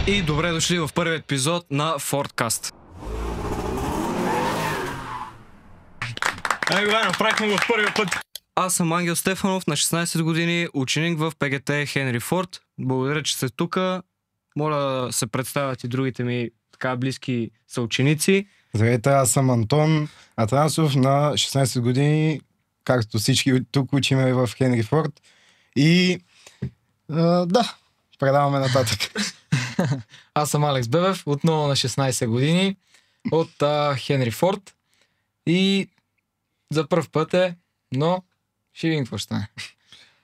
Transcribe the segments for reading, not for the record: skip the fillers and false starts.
И добре дошли в първи епизод на Fordcast. Ай, направихме го в първия път. Аз съм Ангел Стефанов, на 16 години, ученик в ПГТ Хенри Форд. Благодаря, че сте тук. Моля да се представят и другите ми така близки съученици. Здравейте, аз съм Антон Атанасов, на 16 години, както всички тук учиме в Хенри Форд. И предаваме нататък. Аз съм Алекс Бебев, отново на 16 години, от Хенри Форд. И за пръв път но ще видим какво ще стане.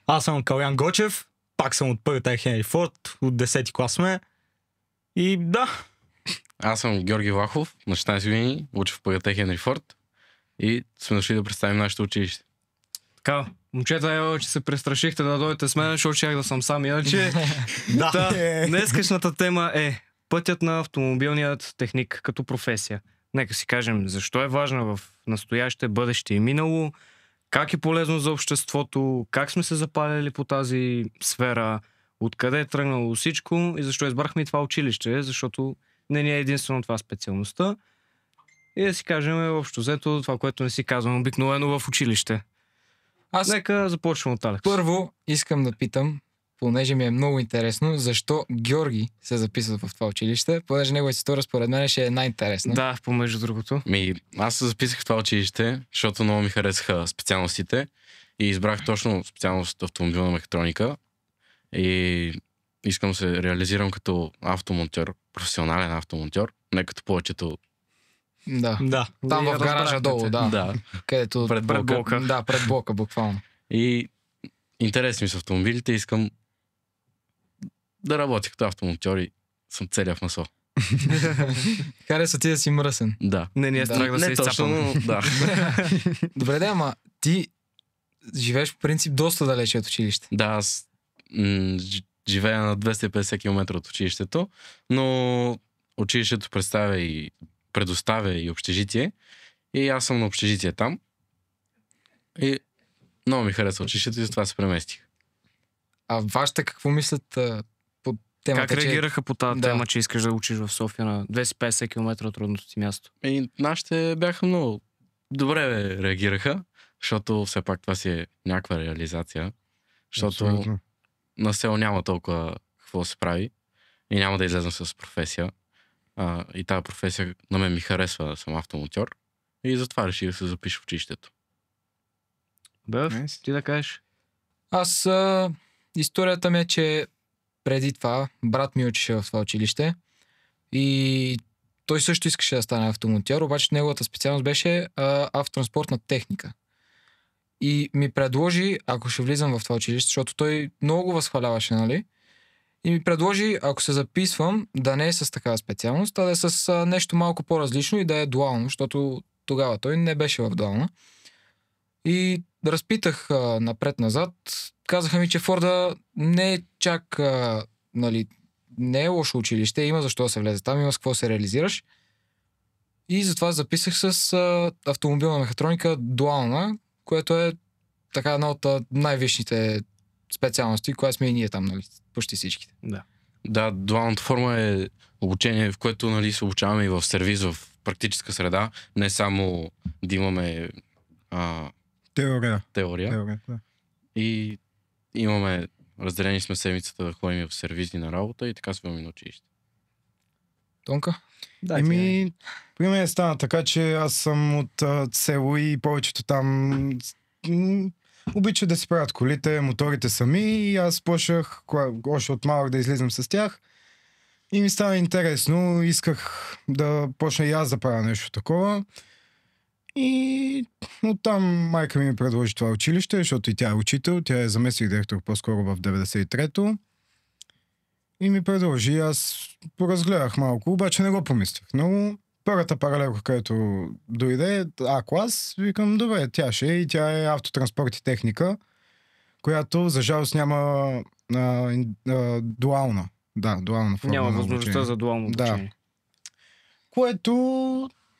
Аз съм Калян Гочев, пак съм от първата Хенри Форд, от 10-ти клас сме. И да. Аз съм Георги Влахов, на 16 години, уча в ПГТ Хенри Форд и сме дошли да представим нашето училище. Така, момчета, че се престрашихте да дойдете с мен, защото щях да съм сам, иначе. Днескашната тема е пътят на автомобилният техник като професия. Нека си кажем защо е важна в настояще, бъдеще и минало, как е полезно за обществото, как сме се запалили по тази сфера, откъде е тръгнало всичко и защо избрахме и това училище, защото не ни е единствено това специалността. И да си кажем общо взето това, което не си казвам обикновено в училище. Нека започвам от Алекс. Първо искам да питам, понеже ми е много интересно, защо Георги се записва в това училище, понеже неговата история според мен ще е най-интересна. Да, помежду другото. Аз се записах в това училище, защото много ми харесаха специалностите и избрах точно специалност автомобилна мехатроника и искам да се реализирам като автомонтьор, професионален автомонтьор, не като повечето. Да. Там в гаража долу, Да. Където Пред блока. Да, пред блока буквално. И интересни ми са автомобилите, искам да работя като автомонтьор и съм целия в масо. Харесва ти да си мръсен. Да. Не ни е страх да се изцапаме. Да. Добре, ама ти живееш по принцип доста далече от училище. Да, аз живея на 250 км от училището, но училището предоставя и общежитие и аз съм на общежитие там и много ми харесва училището и затова се преместих. А вашите какво мислят по темата? Как реагираха по тази тема, че искаш да учиш в София на 250 км от родното ти място? И нашите бяха много добре реагираха, защото все пак това си е някаква реализация, защото Абсолютно. на село няма толкова какво да се прави и няма да излезам с професия. И тази професия на мен ми харесва да съм автомонтьор и затова реших да се запиша в училището. Бев, ти да кажеш? Аз историята ми е, че преди това брат ми учеше в това училище и той също искаше да стане автомонтьор, обаче неговата специалност беше автотранспортна техника. И ми предложи, ако ще влизам в това училище, защото той много го възхваляваше, нали? И ми предложи, ако се записвам, да не е с такава специалност, а да е с нещо малко по-различно и да е дуално, защото тогава той не беше в дуална. И разпитах напред-назад. Казаха ми, че Форда не е чак, не е лошо училище, има защо да се влезе там, има с какво се реализираш. И затова записах с автомобилна мехатроника дуална, което е така една от най-висшите специалности, която сме и ние там, нали, почти всичките. Да, дуалната форма е обучение, в което, нали, се обучаваме и в сервиз, в практическа среда, не само да имаме Теория. теория. Да. И имаме, разделени сме седмицата да ходим в сервизи на работа и така сме на училище. Тонка? При мен стана така, че аз съм от село и повечето там обичат да си правят колите, моторите сами и аз почнах още от малък да излизам с тях и ми стана интересно, исках да почна и аз да правя нещо такова и оттам майка ми предложи това училище, защото и тя е учител, тя е заместник директор по-скоро в 93-то и ми предложи, аз поразгледах малко, обаче не го помислях, но първата паралелка, където дойде А-клас, викам, добре, тя ще е и тя е автотранспорт и техника, която за жалост няма дуална. Да, дуална форма. Няма на възможността обучение. за дуално обучение. Което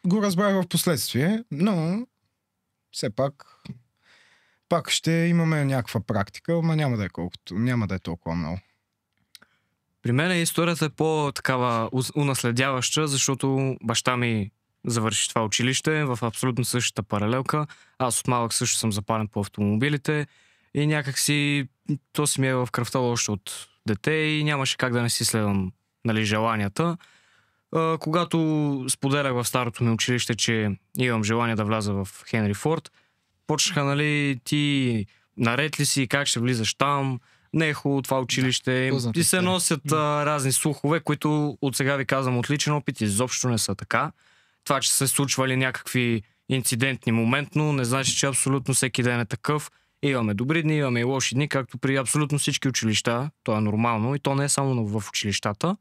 го разбрах в последствие, но все пак ще имаме някаква практика, но няма да е толкова много. При мен историята е по-такава унаследяваща, защото баща ми завърши това училище в абсолютно същата паралелка. Аз от малък също съм запален по автомобилите и някакси то си ми е в кръвта още от дете и нямаше как да не си следвам, нали, желанията. Когато споделях в старото ми училище, че имам желание да вляза в Хенри Форд, почнаха, нали, ти наред ли си, как ще влизаш там, не е хубаво това училище. И се носят разни слухове, които от сега ви казвам от личен опит, изобщо не са така. Това, че се случвали някакви инцидентни моментно, не значи, че абсолютно всеки ден е такъв. Имаме добри дни, имаме и лоши дни, както при абсолютно всички училища. То е нормално и то не е само в училищата.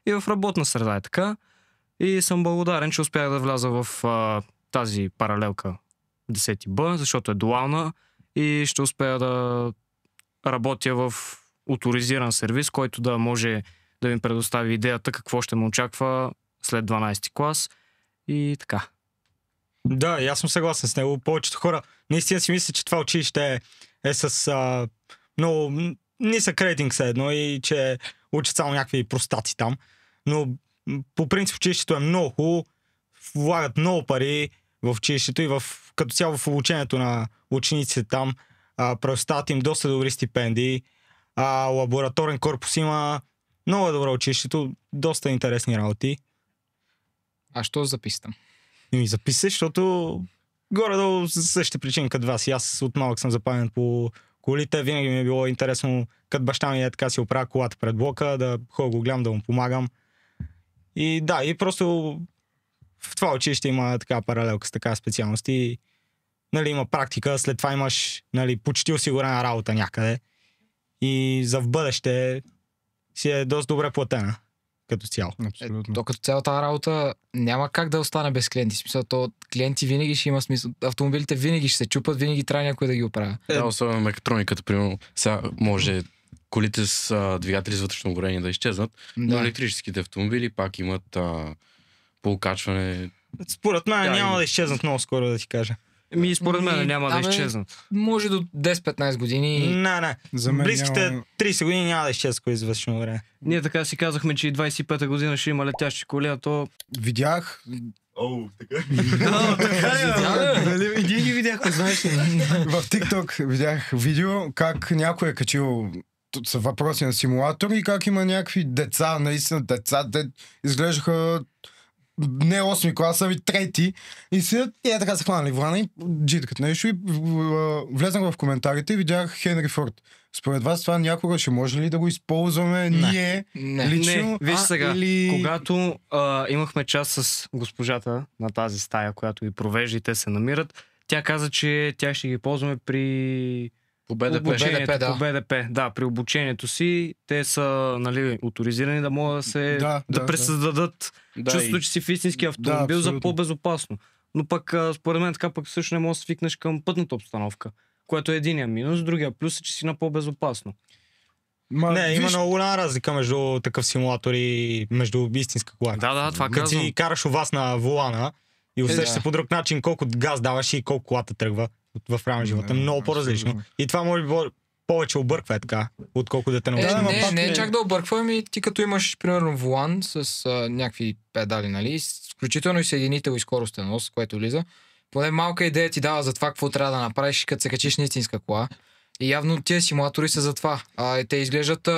И в работна среда е така. И съм благодарен, че успях да вляза в тази паралелка 10Б, защото е дуална и ще успея да работя в оторизиран сервис, който да може да ми предостави идеята какво ще ме очаква след 12 клас и така. Да, и аз съм съгласен с него. Повечето хора наистина си мислят, че това училище е с много нисък рейтинг все едно и че учат само някакви простаци там. Но по принцип училището е много хубаво, влагат много пари в училището и като цяло в обучението на учениците там. Предоставят им доста добри стипендии. Лабораторен корпус има, много добро училището, доста интересни работи. А що записам? И ми записаш, защото горе-долу за същите причини като вас. И аз от малък съм запален по колите. Винаги ми е било интересно, като баща ми е така си оправя колата пред блока, да ходя го гледам, да му помагам. И да, и просто в това училище има така паралелка с така специалност. И нали, има практика, след това имаш, нали, почти осигурена работа някъде. И за в бъдеще си е доста добре платена като цяло. Абсолютно. То като цялата работа няма как да остане без клиенти. В смисъл, то клиенти винаги ще има смисъл. Автомобилите винаги ще се чупат, винаги трябва някой да ги оправя. Да, особено мекатрониката, примерно. Сега може колите с двигатели с вътрешно горение да изчезнат, но електрическите автомобили пак имат полукачване. Според мен няма да изчезнат много скоро, да ти кажа. Според мен няма да изчезнат. Може до 10-15 години. Не. За мен близките 30 години няма да изчезнат коли за вътрешно време. Ние така си казахме, че и 25-та година ще има летящи коли, а то... Видях. Така. И ние ги видяхме, знаеш ли? В TikTok видях видео как някой е качил са въпроси на симулатор и как има някакви деца, наистина деца, те изглеждаха не 8 класа, ами 3 и седят и така се хванали врана и джиткат нещо и влезнах в коментарите и видях Хенри Форд. Според вас това някога ще може ли да го използваме ние лично? Не, виж сега, или... когато имахме час с госпожата на тази стая, която ги провежда и те се намират, тя каза, че тя ще ги ползваме при... По БДП. По БДП, да, при обучението си те са, нали, оторизирани да могат да пресъздадат чувството, че си в истински автомобил за по-безопасно. Но пък според мен така пък също не можеш да свикнеш към пътната обстановка, което е единия минус, другия плюс е, че си на по-безопасно. Има много голяма разлика между такъв симулатор и между истинска кола. Да, това казвам. Като си караш у вас на волана и усещаш се по друг начин колко газ даваш и колко колата тръгва в реален живот. Е много по-различно. И това може би повече обърква е така, отколко да те научи. Не е чак да обърква, ами ти като имаш, примерно, волан с някакви педали, нали, включително и съединител и скоростен нос, което влиза, поне малка идея ти дава за това, какво трябва да направиш, като се качиш на истинска кола. И явно тези симулатори са за това. Те изглеждат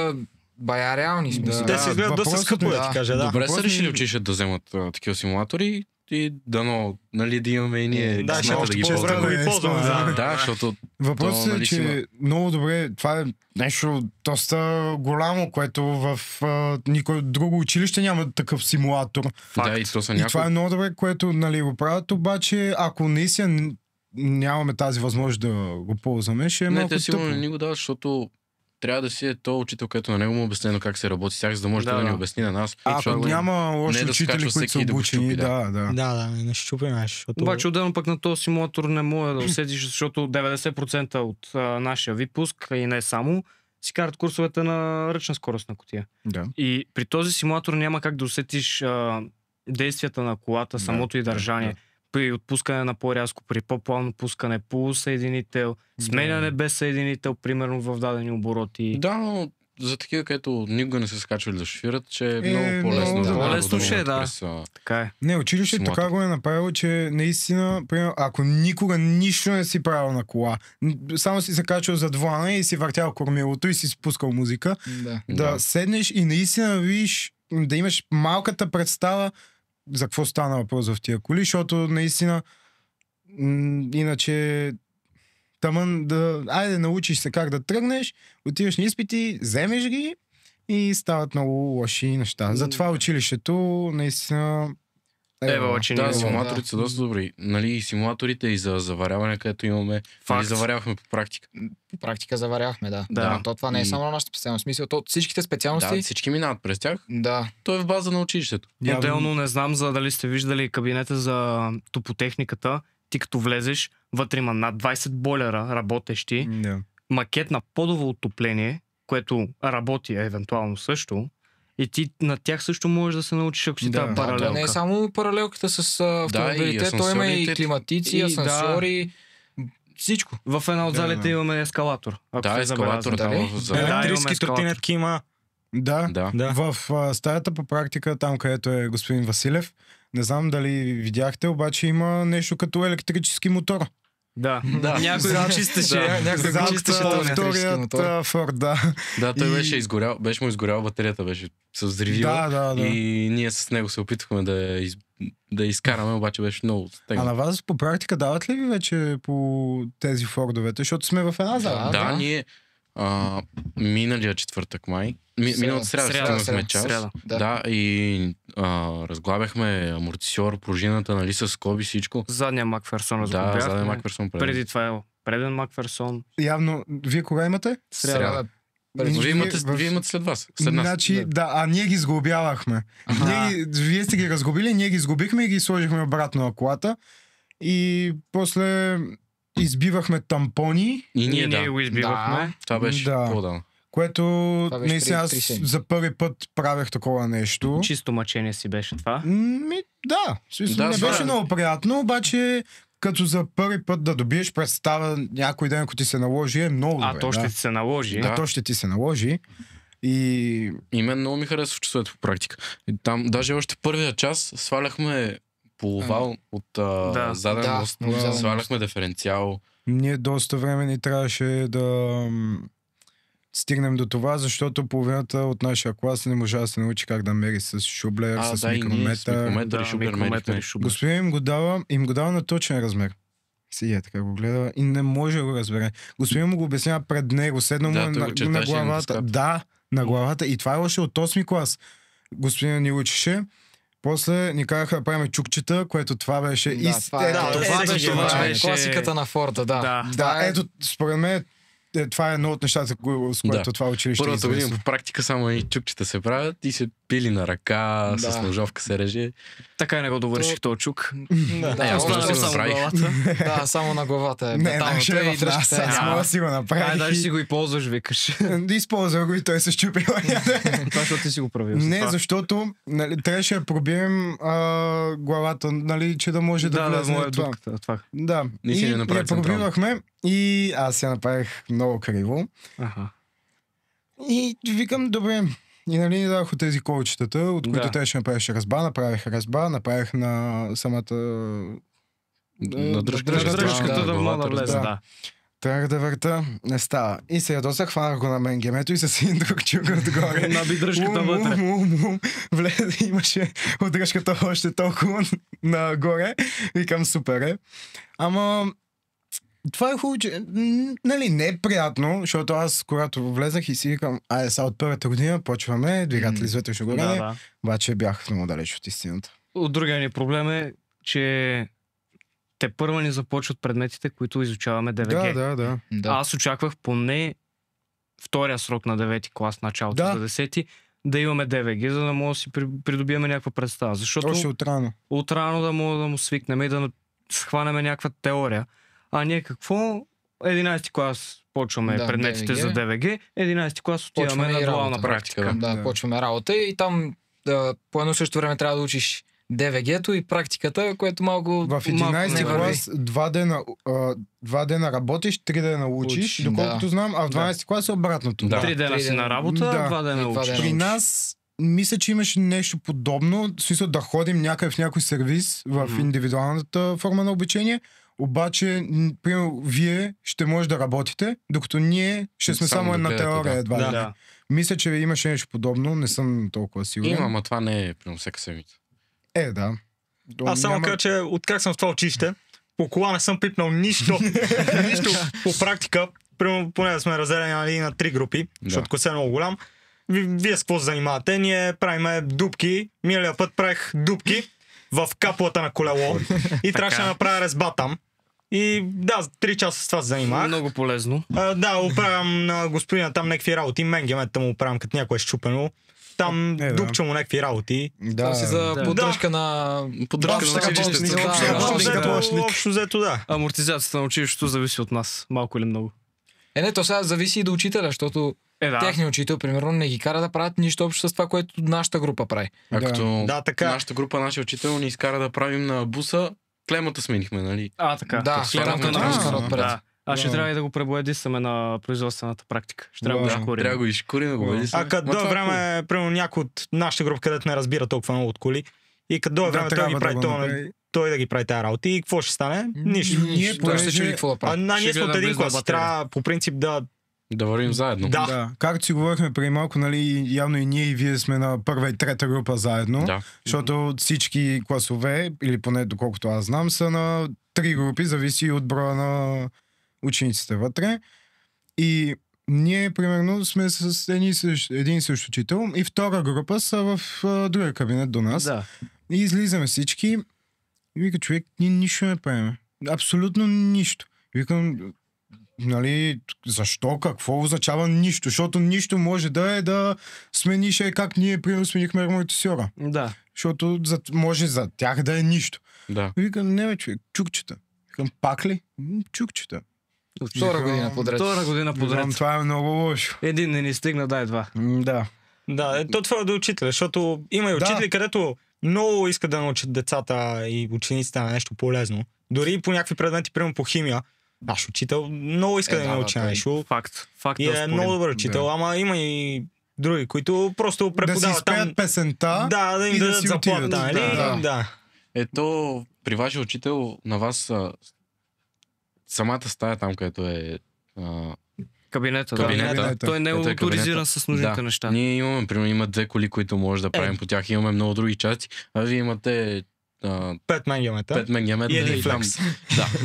бая реални, смисъл. Те се изглеждат доста скъпо, да ти кажа. Добре са решили училищата да вземат такива симулатори и дано, нали, да имаме и ние да ги ползваме. Да, защото... Въпросът е, че много добре, това е нещо доста голямо, което в никой друго училище няма такъв симулатор. Да, и то са и това е много добре, което, нали, го правят, обаче ако наистина нямаме тази възможност да го ползваме, ще е малко тъпо. Те сигурно не ни го дават, защото трябва да си е то учител, който на него му обяснено как се работи с тях, за да може да ни обясни на нас. Няма лоши учители, които са обучени. Да, не ще чупи нещо. Обаче отделно пък на този симулатор не мога да усетиш, защото 90% от нашия випуск и не само си карат курсовете на ръчна скоростна кутия. Да. И при този симулатор няма как да усетиш действията на колата, самото и държание. При отпускане на по-рязко, при по-плавно пускане по съединител, сменяне без съединител, примерно в дадени обороти. Да, но за такива, където никога не са скачвали да шофират, че е много много по-лесно добре. По-лесно ще е, да. през, Така е. Не, училището Симулатор. така го е направило, че наистина, примерно, ако никога нищо не си правил на кола, само си се качвал зад волана и си въртял кормилото и си спускал музика, Да. да седнеш и наистина да видиш, да имаш малката представа за какво стана въпрос в тия коли, защото наистина иначе тъмън айде научиш се как да тръгнеш, отиваш на изпити, вземеш ги и стават много лоши неща. Затова училището наистина Ева, че Да, ни симулаторите са доста добри. Нали, и симулаторите и за заваряване, където имаме, нали, Факт. заварявахме по практика. По практика заваряхме, да. Да. То това не е И- само на нашата специалност. Смисъл, то всичките Да, специалности... всички минават през тях. Да. То е в база на училището. Отделно не знам за дали сте виждали кабинета за топотехниката. Ти като влезеш, вътре има над 20 бойлера работещи, Да. макет на подово отопление, което работи евентуално също. И ти на тях също можеш да се научиш, ако си Да. тази Да, паралелка. То не е само паралелката с автомобилите, то има и асансьорите. климатици, И, да. асансьори, всичко. В една от Да, залите да. имаме ескалатор. Ако Да, сте ескалатор забелязали. там Дали? в Да, имаме Електрически ескалатор. тротинетки има. Да. Да. Да. В стаята по практика, там където е господин Василев, не знам дали видяхте, обаче има нещо като електрически мотор. Да. Да. Някой го чистеше. Да, някой го Зад чистеше а, този електрически вторият мотор. Форд, да. Да, той И- беше изгорял, беше му изгорял батерията, беше се взривила. Да. И ние с него се опитвахме да изкараме, обаче беше много А стегнат. на вас по практика дават ли ви вече по тези Фордовете, защото сме в една зала? Да, да. ние миналия четвъртък май, миналата сряда имахме час. Сряда. Да, и разглабяхме амортисьор, пружината, нали, с скоби, всичко. Задния Макферсон Да, разглобяхме. заден Макферсон Преди това е преден Макферсон. Явно, вие кога имате? Сряда. Вие имате след вас, след нас. Значи, а ние ги сглобявахме. Вие сте ги разгубили, ние ги сглобихме и ги сложихме обратно на колата. И после избивахме тампони, И ние, ние да. го избивахме. Това беше Да. по-дано. което Това беше наистина преди аз 3 седмици. за първи път правех такова нещо. Чисто мъчение си беше това. Да, в смисъл, Да, не това беше е. много приятно, обаче като за първи път да добиеш представа някой ден, ако ти се наложи, е много добре. А то ще да. ти се наложи. А то ще ти се наложи. И И мен много ми харесва в часовете по практика. И там, даже още първия час, сваляхме полувал от Да. заден Да, мост, от заден сваляхме диференциал. ние доста време ни трябваше да стигнем до това, защото половината от нашия клас не можа да се научи как да мери с шублер, с да, и ние с микрометър. микрометър и шубер микрометър мерихме. и шубер. Господин им го дава на точен размер. Си така го гледа и не може да го разбере. Господин му го обяснява пред него, седна му Да, той на го черташе на главата. дъската. Да, на главата. И това е още от 8-ми клас. Господин ни учеше. После ни казаха да правим чукчета, което това беше... Това беше класиката на Форда, да. Да. Да, ето, според мен, това е едно от нещата, с което Да. това училище е Първата година известно. по практика само и чукчета се правят и се пили на ръка, Да. с ножовка се реже. Така и не го довърших този чук. Да, аз още също само направих. главата. Да, само на главата е. Не, металното нашия и е в нас. дръжката е Аз няма. мога да си го Ай, направих. даже си го и ползваш, викаш. Използва го и той се щупи. Това, защото ти си го правил. Не, Това. защото трябваше да пробием главата, нали, че да може да, Да, влезе моя това. дупката. Това. Да, Ние си и я направи я пробивахме и аз я направих много криво. Аха. И викам, добре, и нали ни дадох от тези колчетата, от които Да. трябваше да направиш разба, направих на самата... На дръжката. Дръжката да мога да главата, влезе, да. да. Трябва да върта, не става. И се ядосах, хванах го на мен гемето и с един друг чук отгоре. Наби дръжката вътре. Влезе, имаше от дръжката още толкова нагоре. Викам, супер е. Ама това е хубаво, че нали, не е приятно, защото аз, когато влезах и си викам, айде сега от първата година почваме, двигатели с вътрешно Да, горене, да. обаче бях много далеч от истината. От другия ни проблем е, че те първа ни започват предметите, които изучаваме ДВГ. Да. Да. Аз очаквах поне втория срок на 9-ти клас, началото Да. за 10-ти, да имаме ДВГ, за да може да си придобиеме някаква представа. Защото Още отрано. отрано да може да му свикнем и да схванем някаква теория. А ние какво? 11-ти клас почваме Да, предметите ДВГ. за ДВГ, 11-ти клас отиваме Почваме на и дуална работа. практика. Практика, Да, Да. почваме работа и там по едно също време трябва да учиш ДВГ-то и практиката, което малко... В 11 не върви. клас 2 дена работиш, 3 дена учиш, доколкото знам, а в 12 клас е обратното. Да. 3 дена си на работа, Да. 2 дена И два учиш. дена. При нас мисля, че имаше нещо подобно, в смисъл да ходим някъде в някой сервис в индивидуалната форма на обучение, обаче, примерно, вие ще може да работите, докато ние ще сме само Само да една гледате, теория да. едва ли. Да. Мисля, че имаше нещо подобно, не съм толкова сигурен. Има, ама това не е примерно всяка седмица. Да. Аз само кажа, че откак съм в това училище, по кола не съм пипнал нищо. Нищо по практика. Примерно, поне да сме разделени нали, на 3 групи, защото класът е много голям. Вие с какво се занимавате? Ние правиме дупки. Миналия път правих дупки в капулата на колело и трябваше да направя резба там. И да, 3 часа с това се занимавах. Много полезно. Да, оправям на господина там някакви работи. Менгемета му оправям, като някой е щупено. Там да. дупча му някакви работи. Това си за да. поддръжка на... Поддръжка Обща на училището. работа. Общо взето, да. Амортизацията на училището зависи от нас, малко или много. Не, то сега зависи и до учителя, защото Да. техният учител, примерно, не ги кара да правят нищо общо с това, което нашата група прави. А като Да, така. нашата група, нашия учител ни изкара да правим на буса, клемата сменихме, нали? Така. Да, Като там клемата като на го руска. изкарат отпред. Да. Аз ще трябва и да го пребоядисаме на производствената практика. Ще трябва да го Да, шкурим. Трябва да го изкурим, да го бъде. А като дойде време, примерно някой от нашата група, където не разбира толкова много от коли, и като дойде време той ги прави той да ги прави тази работа. И какво ще стане? Нищо. Ние Той ще понеже- чуди какво да прави. Ние Ще сме от гледам един без клас. батерия. Трябва по принцип да... Да вървим заедно. Да. Да, както си говорихме преди малко, нали, явно и ние и вие сме на първа и трета група заедно, Да. защото всички класове, или поне доколкото аз знам, са на 3 групи, зависи от броя на учениците вътре. И ние, примерно, сме с един и същ учител и втора група са в другия кабинет до нас. Да. И излизаме всички и вика, човек, ние нищо не правим. Абсолютно нищо. Викам, нали, защо, какво означава нищо? Защото нищо може да е да смениш как ние, примерно, сменихме амортисьора. Да. Защото може за тях да е нищо. Да. Викам, не бе, човек, чукчета. Викам, пак ли? Чукчета. Втора година подред. Втора година Викам, подред. това е много лошо. Един не ни стигна, дай два. Да. Да, то това е до учителя, защото има и учители, където много искат да научат децата и учениците на нещо полезно. Дори и по някакви предмети, примерно по химия. Наш учител много иска да научи нещо. Факт. Факт. И да е спорим. много добър учител, ама има и други, които просто Да си преподават изпеят там. песента Да им и да дадат си заплата, отидат. нали? Да. Да. Ето, при вашия учител, на вас самата стая там, където е Кабинета. Кабинета. Да. Той не е Ето е авторизиран кабинета. с нужните Да. неща. Ние имаме, примерно, има 2 коли, които може да правим по тях. Имаме много други части, а вие имате 5 мегамета. 5 мегамета. И един там- флекс.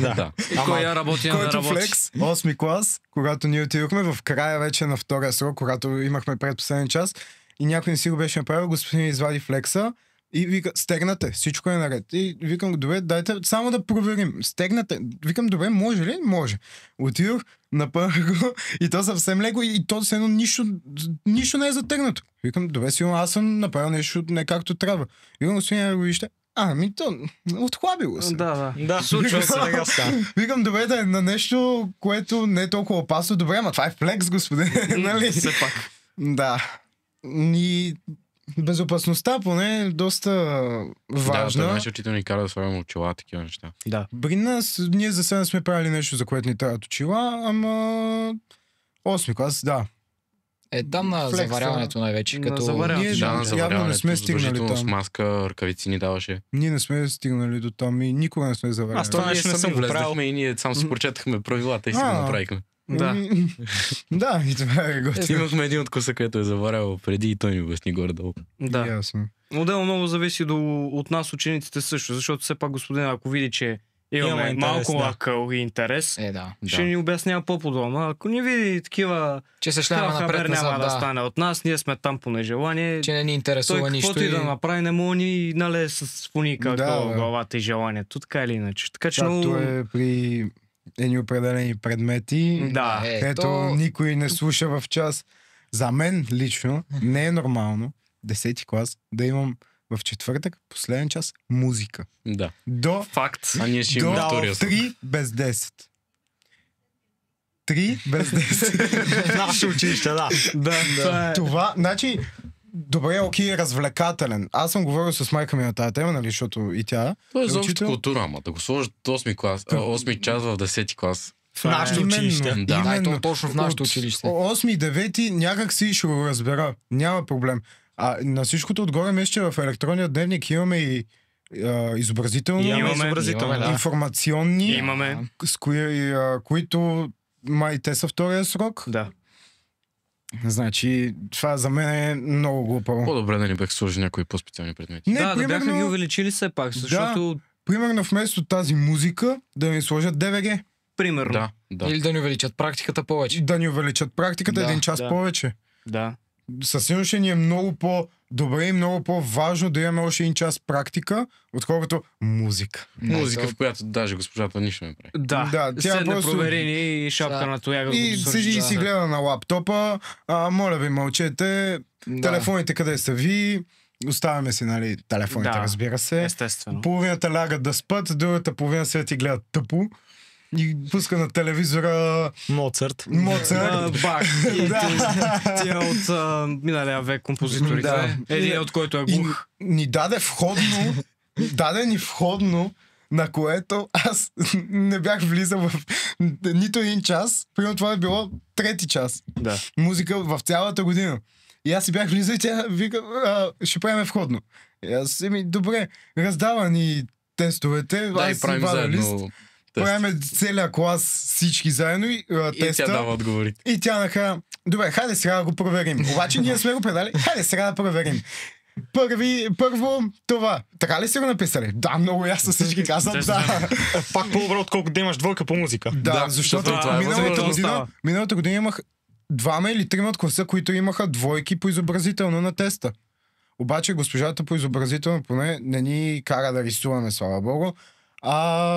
Да, да. И кой я работи, не Който работи. флекс, 8 клас, когато ние отидохме в края вече на втория срок, когато имахме предпоследен час и някой не си го беше направил, господин извади флекса и вика, стегнате, всичко е наред. И викам, добре, дайте само да проверим. Стегнате. Викам, добре, може ли? Може. Отидох, напънах го и то съвсем леко и то все едно нищо не е затегнато. Викам, добре, сигурно аз съм направил нещо не както трябва. Викам, господин, го вижте. То отхлабило се. Да. Да, Случва се. сега става. Викам, добре, да е на нещо, което не е толкова опасно. Добре, ама това е флекс, господин. Нали? Все пак. Да. И безопасността поне е доста важна. Да, нашия учител ни кара да слагаме очила, такива неща. Да. При нас, ние за сега сме правили нещо, за което ни трябват очила, ама 8 клас, да. Там на Флекса. заваряването най-вече, На като... заваряването. Ние Да, на явно не заваряването, сме стигнали задължително с там. маска, ръкавици ни даваше. Ние не сме стигнали до там и никога не сме заваряли. Аз това Ние нещо не сами съм го правил. влезнахме и ние само си прочетахме правилата и си го направихме. Да. Да, и това е готино. Имахме един от класа, който е заварял преди и той ни обясни горе-долу. Да. Ясно. Отделно много зависи от нас, учениците също, защото все пак господин, ако види, че имаме Имаме интерес, малко да. акъл и интерес, Да. ще ни обяснява по-подробно. Ако не види такива, Че се шляме хабер напред няма назад, да да. стане от нас, ние сме там по нежелание. Че не ни интересува Той нищо. каквото и да направи, не му ни налее с фуника Да, в бе. главата и желанието, така или иначе. Така че Както много... е при едни определени предмети, Да. ето никой не слуша в час. За мен лично не е нормално 10-ти клас да имам в четвъртък последен час музика. Да. До Факт. А ние ще До имаме втория срок. 3 без 10. 3 без 10. Наше училище, да. Това е... Това, значи, добре, окей, развлекателен. Аз съм говорил с майка ми на тази тема, нали, защото и тя Това е за обща учител. култура, ама да го сложат 8 час в 10 клас. В нашото Именно. училище. Да. Да, и то Именно. точно в нашото От училище. 8 и 9 някак си ще го разбера. Няма проблем. А на всичкото отгоре, мисля, че в електронния дневник имаме и изобразително, Имаме Имаме, изобразително, имаме, да. информационни, Имаме. които май те са втория срок. Да. Значи, това за мен е много глупаво. По-добре да ни бях сложи някои по-специални предмети. Не, да бяха ги примерно, увеличили все пак, защото, примерно вместо тази музика да ни сложат ДВГ. примерно, Да. Или да ни увеличат практиката повече. Да ни увеличат практиката Да, един час да. повече. да. Със сигурност ще ни е много по-добре и много по-важно да имаме още един час практика, отколкото музика. Музика, в която даже госпожата нищо не прави. Да, Да, тя седне просто- провери ни и шапка Да. на тояга. И седи и си гледа на лаптопа, моля ви мълчете, телефоните къде са ви, оставяме си, нали, телефоните, Да. разбира се. Естествено. Половината лягат да спят, другата половина седят и гледат тъпо. И пуска на телевизора Моцарт. Моцарт. Бах. И Да. тия от миналия век композиторите. Да. Един от който е И глух. ни даде входно, на което аз не бях влизал в нито един час. Примерно това е било трети час. Да. Музика в цялата година. И аз си бях влизал и тя вика, ще правим входно. И аз добре, раздава ни тестовете. Да, аз и си правим вадя лист. заедно тест. Правим целия клас всички заедно и И теста. тя дава отговорите. И тя накрая, добре, хайде сега да го проверим. Обаче ние сме го предали, хайде сега да проверим. Първо това. Така ли сте го написали? Да, много ясно всички казват да. Пак по-добре, отколкото да имаш двойка по музика. Да, защото това е възможно. миналата година имах двама или трима от класа, които имаха двойки по изобразително на теста. Обаче госпожата по изобразително поне не ни кара да рисуваме, слава богу, а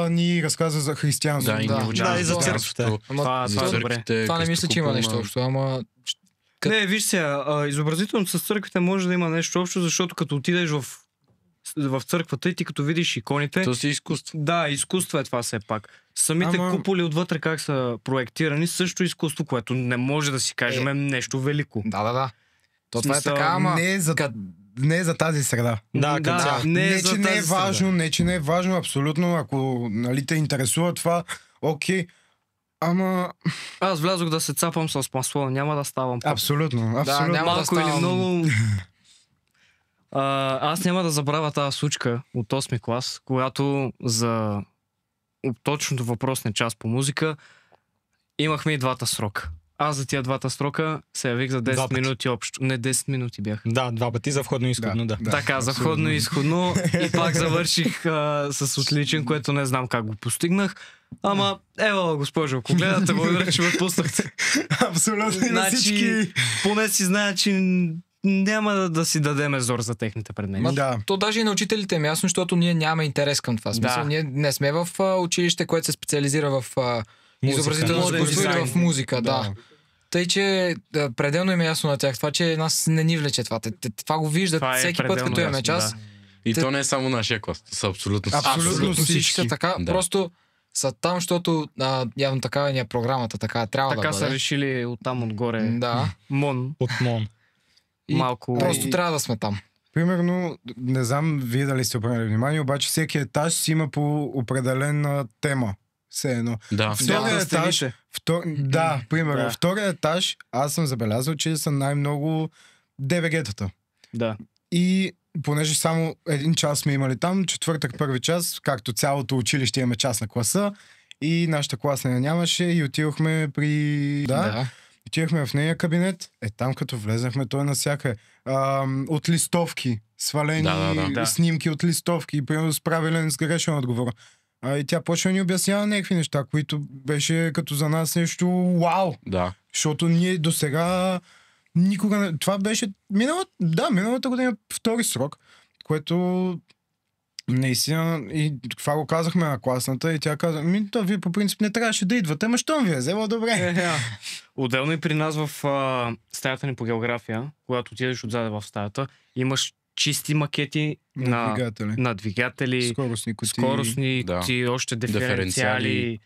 ни разказа за християнство. Да, и Да. ни учи Да, и за християнството, Това за е добре. църквите, Това не мисля, че има нещо общо, ама... Не, виж сега, изобразителното с църквите може да има нещо общо, защото като отидеш в църквата и ти като видиш иконите, То си изкуство. да, изкуство е това все пак. Самите куполи отвътре как са проектирани, също изкуство, което не може да си кажем нещо велико. Да. То това е Смисъл, така, ама... Не е за тази среда. Да, като цяло. не, Не, за че не е тази важно, не, че не е важно, абсолютно, ако нали, те интересува това, окей. Ама, Аз влязох да се цапам с масло, няма да ставам. абсолютно. няма да Малко или ставам. много. Аз няма да забравя тази случка от 8 клас, когато за точното въпросния час по музика имахме и двата срока. Аз за тия двата срока се явих за 10 Два пъти. минути общо. Не 10 минути бях. Да, два пъти за входно и изходно, да. Така, за абсолютно. входно и изходно и пак завърших с отличен, което не знам как го постигнах. Ама, ева, госпожо, ако гледате, благодаря, че ме пуснахте. Абсолютно и на всички. Поне си знае, че няма да си дадеме зор за техните предмети. Да. То даже и на учителите е ясно, защото ние нямаме интерес към това. Смисъл, Да. ние не сме в училище, което се специализира в изобразително Моден изкуство или дизайн. в музика. Да. Тъй, че пределно им е ясно на тях това, че нас не ни влече това. Те това го виждат Това е всеки път, пределно като имаме ясно, час. да. И то не е само нашия клас. То са абсолютно всички. Абсолютно всички. са така. Да. Просто са там, защото явно такава ни е програмата, така трябва Така да са бъде. решили оттам отгоре. Да. Мон. От МОН. И Малко. Просто И- трябва да сме там. Примерно, не знам вие дали сте обърнали внимание, обаче всеки етаж си има по определена тема. Все едно. Да. Втория Да, етаж, стените. да, примерно, Да. втория етаж, аз съм забелязал, че са най-много ДВГ-тата. Да. И понеже само един час сме имали там, четвъртък първи час, както цялото училище имаме час на класа, и нашата класа не нямаше и отидохме при... Да. Отидохме в нейния кабинет. Там като влезнахме, той е навсякъде. От листовки, свалени Да. снимки от листовки, примерно с правилен, с грешен отговор. И тя почва да ни обяснява някакви неща, които беше като за нас нещо вау. Да. Защото ние до сега никога не... Това беше миналата година втори срок, което наистина и това го казахме на класната и тя каза, вие по принцип не трябваше да идвате, ама щом ви е взело, добре. Отделно и при нас в стаята ни по география, когато отидеш отзаде в стаята, имаш чисти макети Двигатели. на двигатели, Скоростни кутии. скоростни Да. кутии, още Диференциали. диференциали.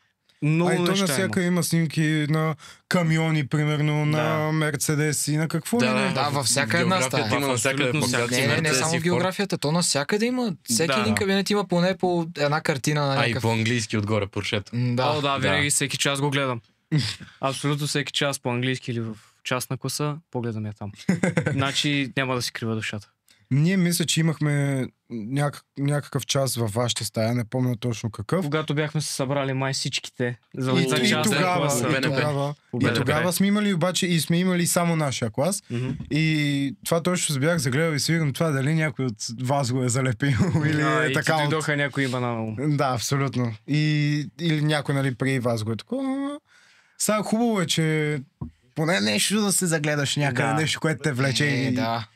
Много А и то неща навсякъде има снимки на камиони, примерно, на Да. Мерцедеси, на какво ли не. Да, във всяка една географията стая. има навсякъде Абсолютно плакати. Не само в географията, то навсякъде има. Всеки Да. един кабинет има поне по една картина на А и някакъв... по-английски отгоре поршето. О, да, винаги Да. всеки час го гледам. Абсолютно всеки час по-английски или в частна класа, погледам я там. Значи няма да си крива душата. Ние мисля, че имахме някакъв час във вашата стая, не помня точно какъв. Когато бяхме се събрали май всичките за И, за и, частна тогава, класа. и, БНБ. тогава, и БНБ. тогава сме имали обаче и сме имали само нашия клас. Мгм. И това точно се бях загледал и си викам това дали някой от вас го е залепил или А, е и така ти от... дойдоха някои има на ум. Да, абсолютно. Или някой нали преди вас го е такова. Сега хубаво е, че поне нещо да се загледаш някъде, Да. нещо, което те влече. И... Да.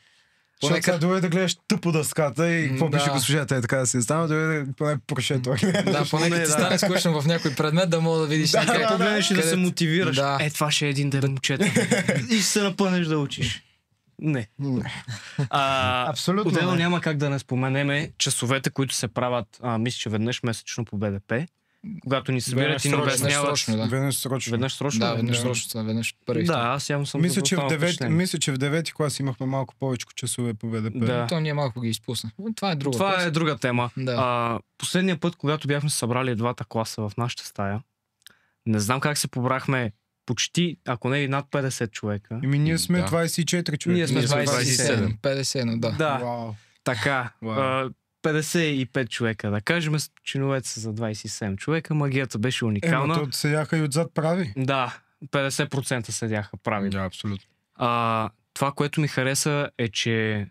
Защото Поне сега дойде да гледаш тъпо дъската и какво Да. пише госпожата е така да се става, дойде поне прошето. Да, поне като ти стане скучно в някой предмет, да мога да видиш Да, някъде. да, Погледнеш и да се където- мотивираш. Да. Е, това ще е един ден момчета. И се напънеш да учиш. Не. Абсолютно. Отделно не. няма как да не споменеме часовете, които се правят, мисля, че веднъж месечно по БДП, когато ни събират и ни Веднъж обясняват. срочно, да. Веднъж срочно. Веднъж срочно? Да, веднъж Да. срочно, веднъж първи. Да, аз явно съм Мисля, че в останал впечатлен. мисля, че в 9-ти клас имахме малко повече часове по БДП. Да. То ние малко ги изпусна. Това е друго. Това е друга тема. Да. Последния път, когато бяхме събрали двата класа в нашата стая, не знам как се побрахме почти, ако не и над 50 човека. Ами ние сме Да. 24 човека. Ние сме 27. 51, да. Да, Вау. така. Вау. 55 човека, да кажем, чиновете са за 27 човека, магията беше уникална. То седяха и отзад прави. Да, 50% седяха прави. Да, абсолютно. Това, което ми хареса е, че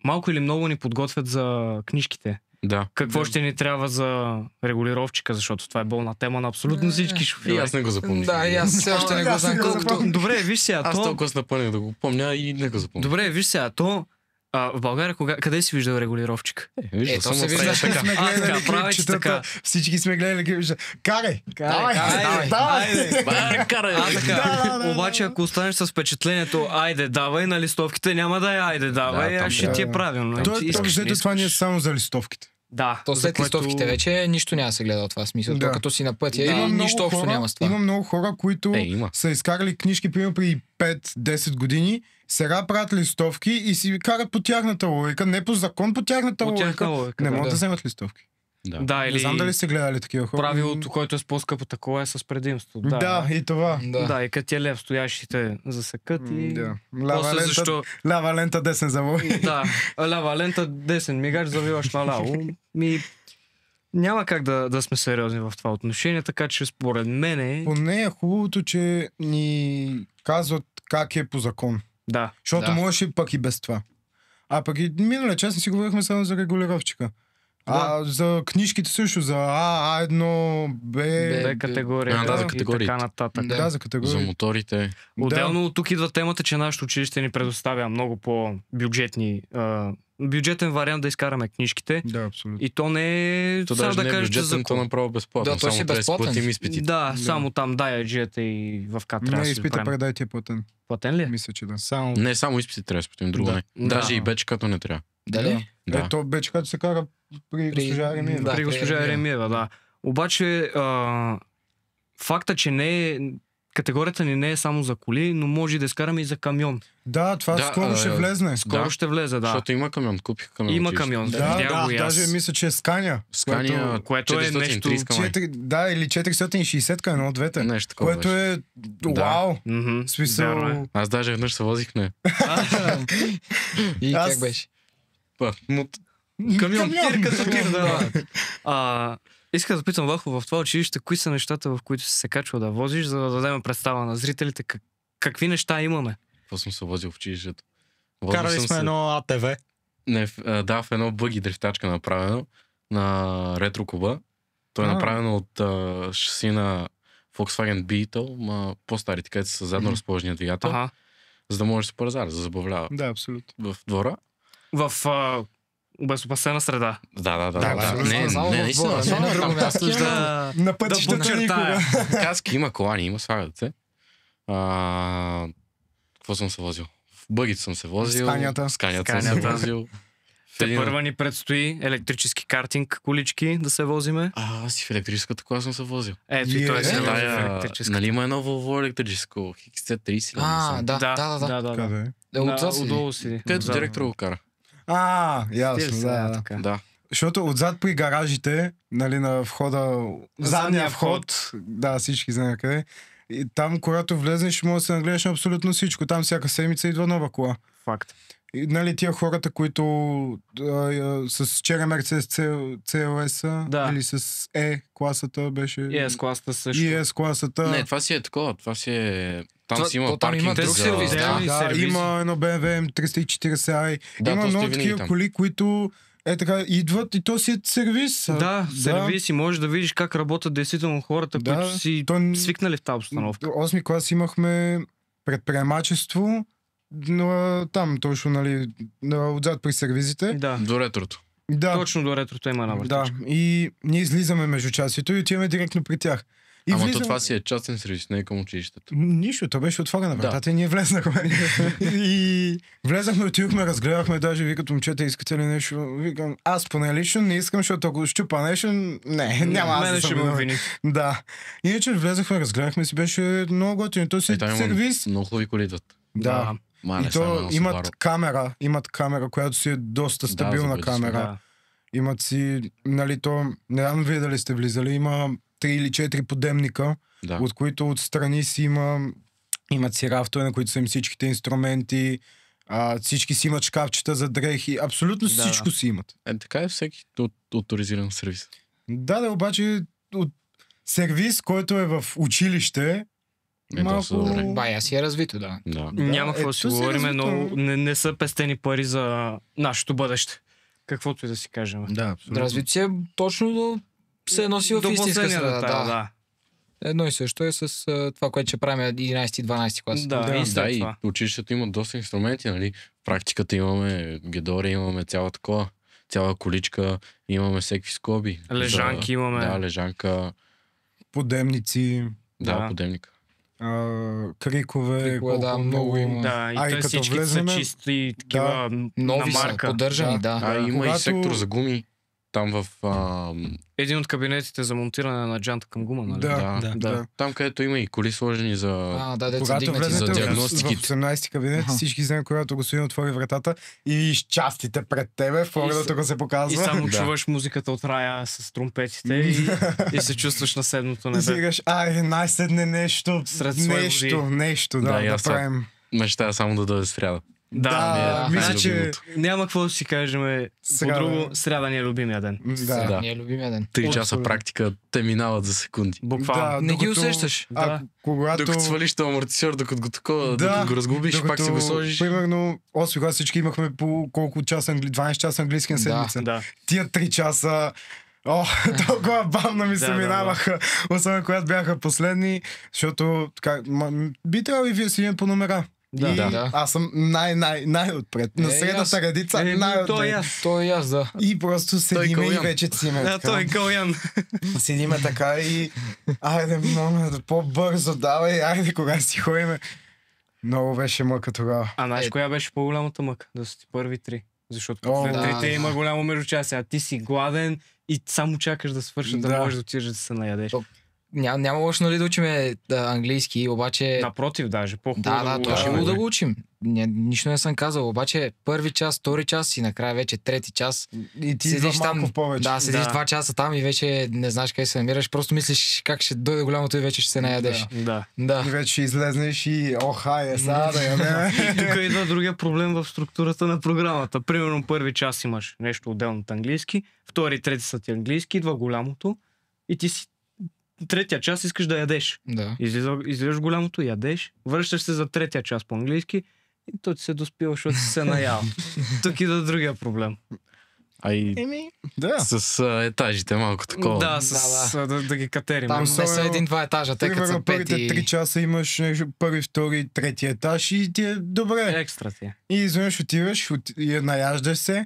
малко или много ни подготвят за книжките. Да. Какво Да. ще ни трябва за регулировчика, защото това е болна тема на абсолютно всички И шофьори. аз не го запомних. Да, и аз все още не го Аз знам не го колкото... запомних. Добре, виж сега, Аз то... толкова се напънах да го помня и не го запомних. Добре, виж сега, то... в България къде си виждал регулировчика? Виждал Ето съм се отстрани вижда. така. Сме така, гледали правите клипчетата, така. всички сме гледали клипчета. Карай! Давай, Давай! Така. Обаче, ако останеш с впечатлението, айде, давай на листовките, няма да е айде, давай, Да, а там ще да. ти е правилно. То, Ти искаш, не това ни е искаш. само за листовките. Да. То за след което- листовките вече нищо няма да се гледа от това смисъл. Да. То като си на пътя Да. и Има много нищо общо хора- няма с това. Има много хора, които Има. са изкарали книжки, примерно при 5-10 години, сега правят листовки и си карат по тяхната логика, не по закон, по тяхната От тяхна логика. логика, Не да. могат да вземат листовки. Да, Не или знам дали сте гледали такива хора. правилото, който е с по-скъпо такова е с предимство. Да, и това. Да, и като ти е лев, стоящите засекат и... Да. Лява После лента, защо... лява лента, десен завой. Да, лява лента, десен мигач, завиваш наляво. Няма как да сме сериозни в това отношение, така че според мен Поне е хубавото, че ни казват как е по закон. да. Защото Да. можеше пък и без това. А пък и миналия час не си говорихме само за регулировчика. За книжките също, за А1, Б... Б категория Да, за и категориите. така нататък. Да, за категории. За моторите. Отделно тук идва темата, че нашето училище ни предоставя много по-бюджетни бюджетен вариант да изкараме книжките. Да, абсолютно. И то не е То само даже да не е кажеш, че бюджетен, то закон. направо безплатно. Да, той си Само трябва да си безплатен. платим изпитите. Да, само там даяджията и в КА трябва Не, да си изпита правим. предай ти е платен. Платен ли е? Мисля, че да. Само... Не, само изпитите трябва да си платим, друго Да. не. Да. Даже и бечкато не трябва. Дали? Да. Ето вече като се кара при госпожа Еремиева. Да, При госпожа при Еремиева, да. Обаче факта, че не е категорията ни не е само за коли, но може да изкараме и за камион. Да, това Да, скоро ще влезне. Скоро ще влезе, да. Защото има камион, купих камион. Има училище. камион. Да, Видях го и аз. даже мисля, че е Скания. Скания, което е 430 май. Да, или 460 едно от двете. Нещо такова Което беше. е Да. вау. Мгм, вярно е. Смисъл... Аз даже веднъж се возих на И Аз- как беше? Камион, тир като тир, да. Иска да питам Вахо, в това училище, кои са нещата, в които си се качвал да возиш, за да дадем представа на зрителите какви неща имаме? Какво съм се возил в училището? Возил Карали съм сме се- едно АТВ. Не, в едно бъги дрифтачка направено на ретро куба. То е А. направено от шаси на Volkswagen Beetle, ма по-старите, където са задно разположения двигател, Ага. за да може да се поразара, да забавлява Да, абсолютно. в двора. В обезопасена среда. Да. абсолютно. Не, Само в наистина. двора, не само на друго там място. каски има. Да, На пътищата подчертая. никога. Каски има, колани има, слагат се. Какво съм се возил? В бъгите съм се возил. Сканията. Сканията съм се Сканията. возил. Те първа ни предстои електрически картинг, колички да се возиме. Аз си в електрическата кола съм се возил. Ето и той се вози в Тая, електрическа. нали има едно Volvo електрическо, XC30 или не знам. Да. Къде? Отзад си. Отдолу си. Където директор го кара. Ясно, да. Така. Да. Защото отзад при гаражите, нали, на входа, задния вход, да, всички знаят къде. И там, когато влезнеш, може да се нагледаш на абсолютно всичко. Там всяка седмица идва нова кола. Факт. И, нали, тия хората, които с черен Мерцедес CLS Да. или с E класата беше... И S-класата също. И S класата. Не, това си е такова. Това си е... Там Това- си има то там има паркинг друг за... сервис, Да, сервизи. има едно BMW M340i. Да, Има то сте много винаги такива там. коли, които така идват и то си е сервис. Да, сервис и можеш да видиш как работят действително хората, Да, които си то- свикнали в тази обстановка. 8-ми клас имахме предприемачество, но там точно, нали, отзад при сервизите. Да. До ретрото. Да, Точно до ретрото има една да. въртичка. И ние излизаме между часито и отиваме директно при тях. И Ама то влизаме- това си е частен сервис, не е към училището. Нищо, то беше отворена вратата и ние влезнахме. И влезнахме, отидохме, разгледахме, даже викат момчета, искате ли нещо? Викам, аз поне лично не искам, защото ако щупа нещо, няма аз Мене да ще съм ме виновен. обвини. Да. Иначе влезахме, разгледахме си, беше много готино. То си Там има сервис. много хубави коли идват. Да. Мале, И само то едно имат Subaru. имат камера, която си е доста стабилна за близо, камера. Да. Имат си, нали, то, не знам вие дали сте влизали, има 3 или 4 подемника, Да. от които отстрани си имат си рафтове, на които са им всичките инструменти, всички си имат шкафчета за дрехи, абсолютно Да. всичко си имат. Така е всеки авторизиран сервис. Да, обаче от сервис, който е в училище, доста добре. Бая си е развито, да. Да. Няма какво да си ето се говорим, развито. но не са пестени пари за нашето бъдеще. Каквото и да си кажем. Да, абсолютно. Развито си е точно до се носи в До истинска последния среда. детайл, Да. Едно и също е с това, което ще правим 11-12 клас. Да, Да, и Да, след и това. училището има доста инструменти, нали? В практиката имаме гедори, имаме цяла такова, цяла количка, имаме всеки скоби. Лежанки имаме. Да, лежанка, Подемници, Да. подемник. крикове, Крикове, да, колко много има. Да, и А, и те като всички влеземе- са чисти, такива на Нови са, марка. поддържани, Да. да. Има когато- и сектор за гуми. Там в... Един от кабинетите за монтиране на джанта към гума, нали? Да. Там, където има и коли сложени за... Да, деца Когато дигнати влезете за в диагностиките. 18-ти кабинет, Аха. всички знаем, когато господин отвори вратата и частите пред тебе, в погледното го се И показва. само Да. чуваш музиката от рая с тромпетите и се чувстваш на седмото И си небе. кажеш, най-седне нещо, Сред свои нещо, Да, да и аз това правим. Мечтая само да дойде сряда. Да, ми е мисля, че... най-любимото. Няма какво да си кажем. Сряда. По-друго, сряда ни е любимия ден. Да. Да. Ни е любимия ден. 3 часа Абсолютно. практика, те минават за секунди. Буквално. Не ги докато- усещаш. А, когато... Докато свалиш този амортисьор, докато го такова, Да, докато го разглобиш, пак си го сложиш. Примерно, 8 клас всички имахме по колко часа, 12 часа английски на Да. седмица. Да. Тия 3 часа... толкова бавно ми се Да, да, минаваха, особено когато бяха последни, защото така, би трябвало и вие си имаме по номера. Да. И Да. аз съм най-отпред. На Е, средната аз- редица То е най-отпред. аз. То и аз, да. И просто седиме и Калян. вече циме. Да, той е Калян. Седиме така и айде, моля, по-бързо давай, айде, кога си ходиме. Много беше мъка тогава. А знаеш Е. коя беше по-голямата мъка? Да са ти първи три. Защото О, след да. трите има голямо междучасие, а ти си гладен и само чакаш да свършат, да Да. можеш да отидеш да се наядеш. Няма лошо, нали, да учиме английски, обаче... Напротив, даже по-хубаво. Да, го то ще учим. го да го учим. Нищо не съм казал, обаче първи час, втори час и накрая вече трети час. И ти Седиш идва малко там, в повече. да, седиш Да. 2 часа там и вече не знаеш къде се намираш, просто мислиш как ще дойде голямото и вече ще се наядеш. Да. Да. И вече ще излезнеш и хайде, сега да ядем. Тук идва другия проблем в структурата на програмата. Примерно първи час имаш нещо отделно от английски, втори и трети са ти английски, идва голямото и ти си третия час искаш да ядеш. Да. Излизаш голямото, ядеш, връщаш се за третия час по английски и то ти се доспива, защото си се наял. Тук идва другия проблем. А и Да. с етажите малко такова. Да, да ги катерим. Там не Особено- са един-два етажа, те като са Примерно първите пети. 3 часа имаш нещо, първи, втори, трети етаж и ти е добре. Екстра ти е. И изведнъж отиваш и наяждаш се,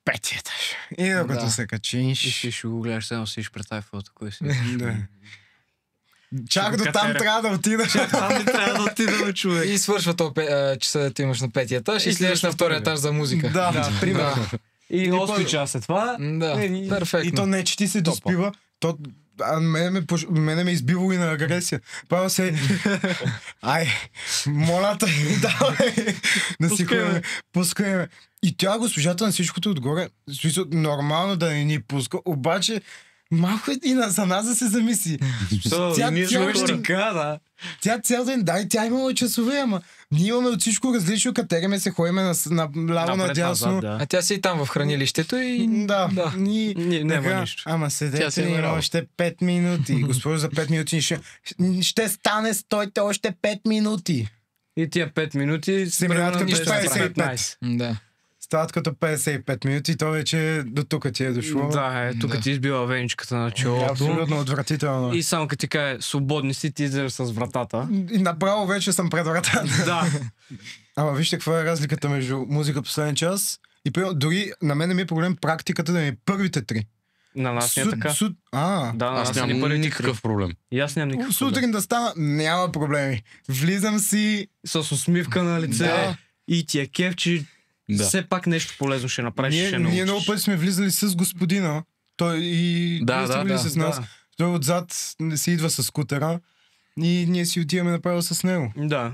пети етаж. И докато Да. се И качиш. ще го гледаш, само си пред тази фото, кой си. Да. Чак Ще до го там катеря. трябва да отидеш. Там не трябва да отидем, човек. И свършва то часа да ти имаш на петия етаж и И слезеш слезеш на на втория първия. етаж за музика. Да, примерно. И 8 часа това. Да, перфектно. И то не, че ти се доспива, то мене ме избило и на агресия. Пава се, ай, моля те, давай, да си ходим, пускай ме. И тя госпожата на всичкото отгоре, нормално да не ни пуска, обаче малко и за нас да се замисли. Тя цял ден, тя имала часове, ама ние имаме от всичко различно, катериме се, ходиме на ляво надясно. А тя си и там в хранилището и... Да. Няма нищо. Ама седете ми още 5 минути. Госпожо, за 5 минути ще стане, стойте още 5 минути. И тия 5 минути се минават като 55. Да. Стават като 55 минути и то вече до тук ти е дошло. Да, тук ти избила веничката на челото. Абсолютно отвратително. И само като ти каже, свободни си, ти излезеш с вратата. И направо вече съм пред вратата. Да. Ама вижте каква е разликата между музика последен час и дори на мен ми е проблем практиката да ми е първите 3. На нас не е така. Да, аз нямам никакъв проблем. И аз нямам никакъв проблем. Сутрин да стана, няма проблеми. Влизам си... С усмивка на лице и ти е кеф, че все пак нещо полезно ще направиш, ще научиш. Ние много пъти сме влизали с господина. Той и с нас. Той отзад си идва с скутера и ние си отиваме направо с него. Да.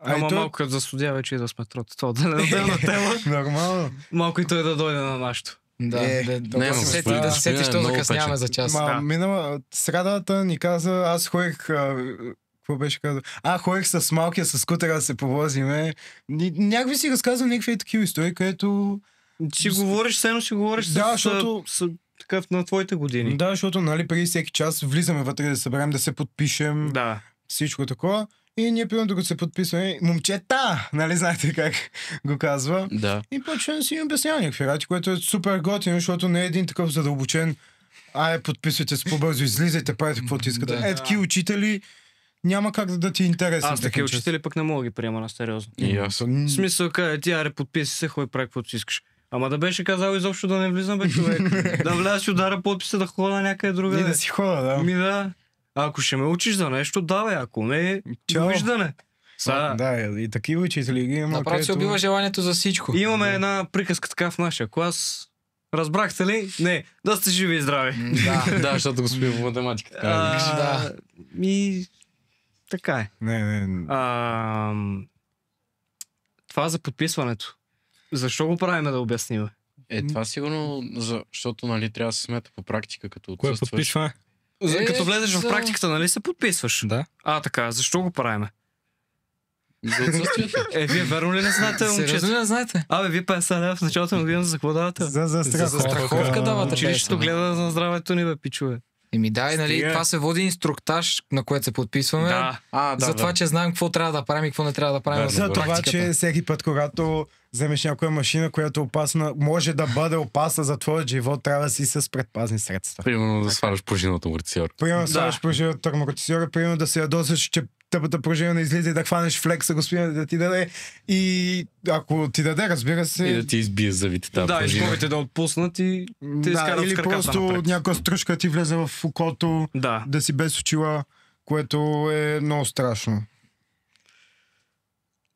Ама малко като засудя вече и да сме трот. Това да не отделна тема. Нормално. Малко и той да дойде на нашото. Да се сетиш, що закъсняваме за час. Минала средата ни каза, аз ходех... Какво беше казал? Ходех с малкия с скутера да се повозиме. Някакви си разказвам някакви такива истории, където... Си говориш, сено си говориш с такъв на твоите години. Да, защото преди всеки час влизаме вътре да съберем, да се подпишем. Да. Всичко такова. И ние примерно докато се подписваме, момчета, знаете как го казва. Да. И почваме да си обяснява някакви работи, което е супер готино, защото не е един такъв задълбочен. Подписвайте се по-бързо, излизайте, правите каквото искате. Такива учители няма как да ти е интересно. Аз такива учители пък не мога да ги приема на сериозно. В смисъл, ти подписи се, хой прави каквото си искаш. Ама да беше казал изобщо да не влизам, бе, човек. Да вляза си удара подписа, да хода някъде друга. И да си хода, да. Да. Ако ще ме учиш за нещо, давай, ако не, довиждане. Да, и такива учители ги има. Направо се убива желанието за всичко. Имаме една приказка така в нашия клас. Разбрахте ли? Не, да сте живи и здрави. Да, защото го спи по математика. И така е. Не. Това за подписването. Защо го правим да обясним? Това сигурно, защото трябва да се смята по практика, като кое отсъстваш. подписване? Като влезеш в практиката, нали се подписваш? Да. Така, защо го правим? За отсъствието. Вие верно ли не знаете, момчета? Сериозно не знаете? Вие 50 лева в началото на година за какво давате? За страховка давате. Училището гледа на здравето ни, бе, пичове. Това се води инструктаж, на което се подписваме. За това, че знаем какво трябва да правим и какво не трябва да правим. За това, че всеки път, когато вземеш някоя машина, която е опасна, може да бъде опасна за твоя живот, трябва да си с предпазни средства. Примерно да сваляш пружината амортисьор. Примерно да сваляш пружината амортисьор, примерно да се ядосаш, че тъпата пружина не излиза и да хванеш флекса, господин да ти даде. И ако ти даде, разбира се... И да ти избие зъвите тази пружина. И скобите да отпуснат и те изкарат или в краката просто напред. някаква стружка ти влезе в окото, да си без очила, което е много страшно.